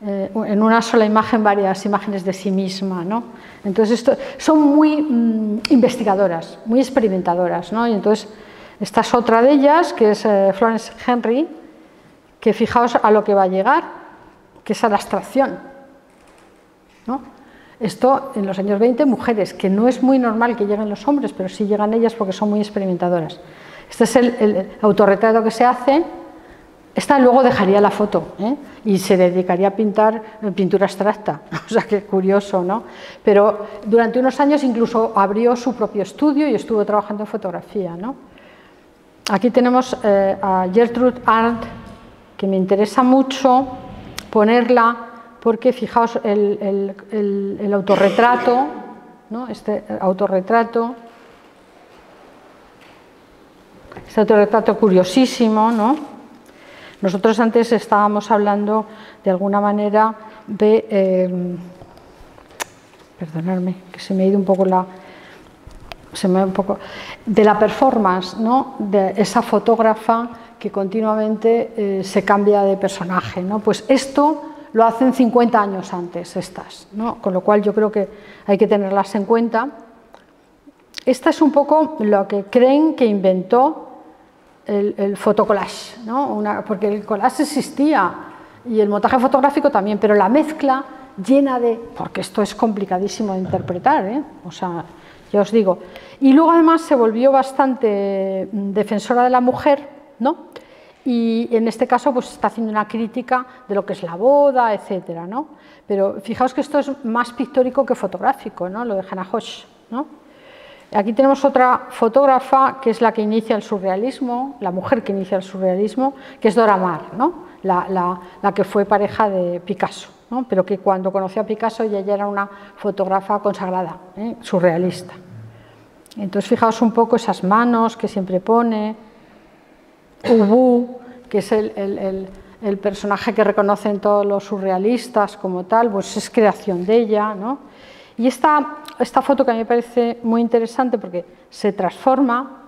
en una sola imagen varias imágenes de sí misma, ¿no? Entonces, son muy investigadoras, muy experimentadoras, ¿no? Y entonces, esta es otra de ellas, que es Florence Henry, que fijaos a lo que va a llegar, que es a la abstracción, ¿no? Esto en los años 20, mujeres, que no es muy normal que lleguen los hombres, pero sí llegan ellas porque son muy experimentadoras. Este es el autorretrato que se hace. Esta luego dejaría la foto, y se dedicaría a pintar pintura abstracta. O sea, qué curioso, ¿no? Pero durante unos años incluso abrió su propio estudio y estuvo trabajando en fotografía, ¿no? Aquí tenemos a Gertrude Arndt, que me interesa mucho ponerla, porque fijaos el autorretrato, ¿no? Este autorretrato curiosísimo, ¿no? Nosotros antes estábamos hablando de alguna manera de, perdonadme, que se me ha ido un poco de la performance, ¿no? De esa fotógrafa que continuamente se cambia de personaje, ¿no? Pues esto lo hacen 50 años antes estas, ¿no? Con lo cual yo creo que hay que tenerlas en cuenta. Esta es un poco lo que creen que inventó el fotocollage, ¿no? Porque el collage existía y el montaje fotográfico también, pero la mezcla llena de... porque esto es complicadísimo de interpretar, ¿eh? O sea, ya os digo. Y luego además se volvió bastante defensora de la mujer, ¿no? Y en este caso pues está haciendo una crítica de lo que es la boda, etcétera, ¿no? Pero fijaos que esto es más pictórico que fotográfico, ¿no? Lo de Hannah Hoche, ¿no? Aquí tenemos otra fotógrafa que es la que inicia el surrealismo, la mujer que inicia el surrealismo, que es Dora Maar, ¿no? La que fue pareja de Picasso, ¿no? Pero que cuando conoció a Picasso ella ya era una fotógrafa consagrada, surrealista. Entonces fijaos un poco esas manos que siempre pone, Ubu, que es el personaje que reconocen todos los surrealistas como tal, pues es creación de ella, ¿no? Y esta foto que a mí me parece muy interesante porque se transforma,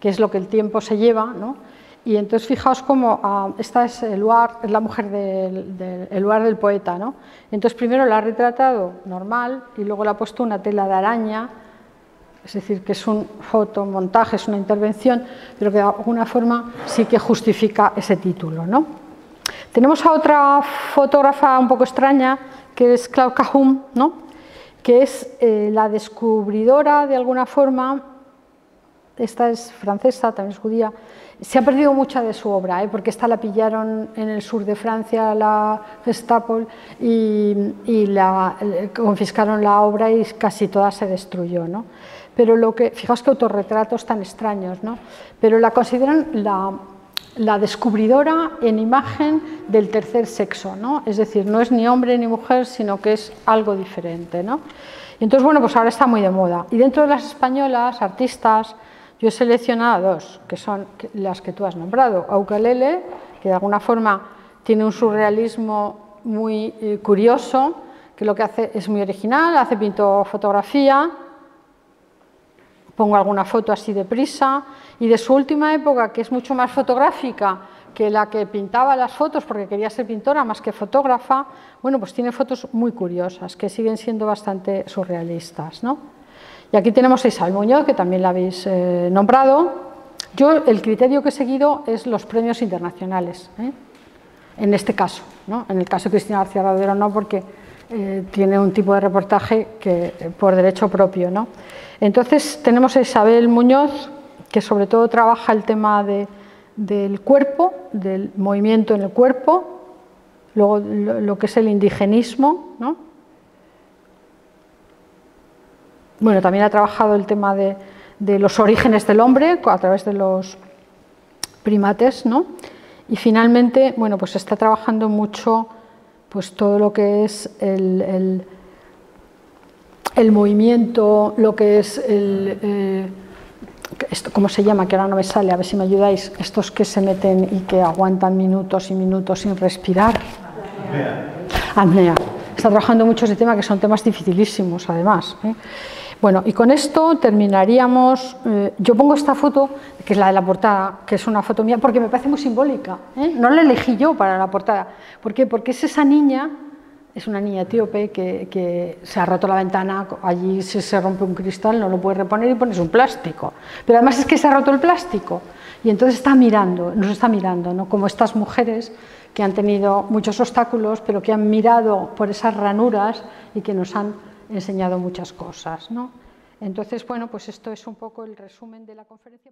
que es lo que el tiempo se lleva, ¿no? Y entonces fijaos cómo esta es Eluard, es la mujer de Eluard del poeta, ¿no? Entonces primero la ha retratado normal y luego le ha puesto una tela de araña, es decir, que es un fotomontaje, es una intervención, pero que de alguna forma sí que justifica ese título, ¿no? Tenemos a otra fotógrafa un poco extraña, que es Claude Cahun, ¿no? Que es la descubridora de alguna forma. Esta es francesa, también es judía. Se ha perdido mucha de su obra, porque esta la pillaron en el sur de Francia, la Gestapo, y confiscaron la obra y casi toda se destruyó, ¿no? Pero fijaos que autorretratos tan extraños, ¿no? Pero la consideran la descubridora en imagen del tercer sexo, ¿no? Es decir, no es ni hombre ni mujer, sino que es algo diferente, ¿no? Y entonces, bueno, pues ahora está muy de moda. Y dentro de las españolas, artistas, yo he seleccionado dos, que son las que tú has nombrado. Auca Lele, que de alguna forma tiene un surrealismo muy curioso, que lo que hace es muy original, hace fotografía, pongo alguna foto así deprisa, y de su última época, que es mucho más fotográfica que la que pintaba las fotos, porque quería ser pintora más que fotógrafa, bueno, pues tiene fotos muy curiosas, que siguen siendo bastante surrealistas, ¿no? Y aquí tenemos a Isabel Muñoz, que también la habéis nombrado. Yo el criterio que he seguido es los premios internacionales, en este caso, ¿no? En el caso de Cristina García Radero no, porque tiene un tipo de reportaje que por derecho propio, ¿no? Entonces tenemos a Isabel Muñoz, que sobre todo trabaja el tema del cuerpo, del movimiento en el cuerpo, luego lo que es el indigenismo, ¿no? Bueno, también ha trabajado el tema de los orígenes del hombre a través de los primates, ¿no? Y finalmente, bueno, pues está trabajando mucho pues todo lo que es el movimiento, lo que es ¿cómo se llama? Que ahora no me sale, a ver si me ayudáis, estos que se meten y que aguantan minutos y minutos sin respirar. Apnea. Está trabajando mucho ese tema, que son temas dificilísimos además, ¿eh? Bueno, y con esto terminaríamos. Yo pongo esta foto, que es la de la portada, que es una foto mía, porque me parece muy simbólica, ¿eh? No la elegí yo para la portada. ¿Por qué? Porque es esa niña, es una niña etíope que se ha roto la ventana, allí si se rompe un cristal no lo puedes reponer y pones un plástico. Pero además es que se ha roto el plástico y entonces está mirando, nos está mirando, ¿no? Como estas mujeres que han tenido muchos obstáculos, pero que han mirado por esas ranuras y que nos han enseñado muchas cosas, ¿no? Entonces, bueno, pues esto es un poco el resumen de la conferencia.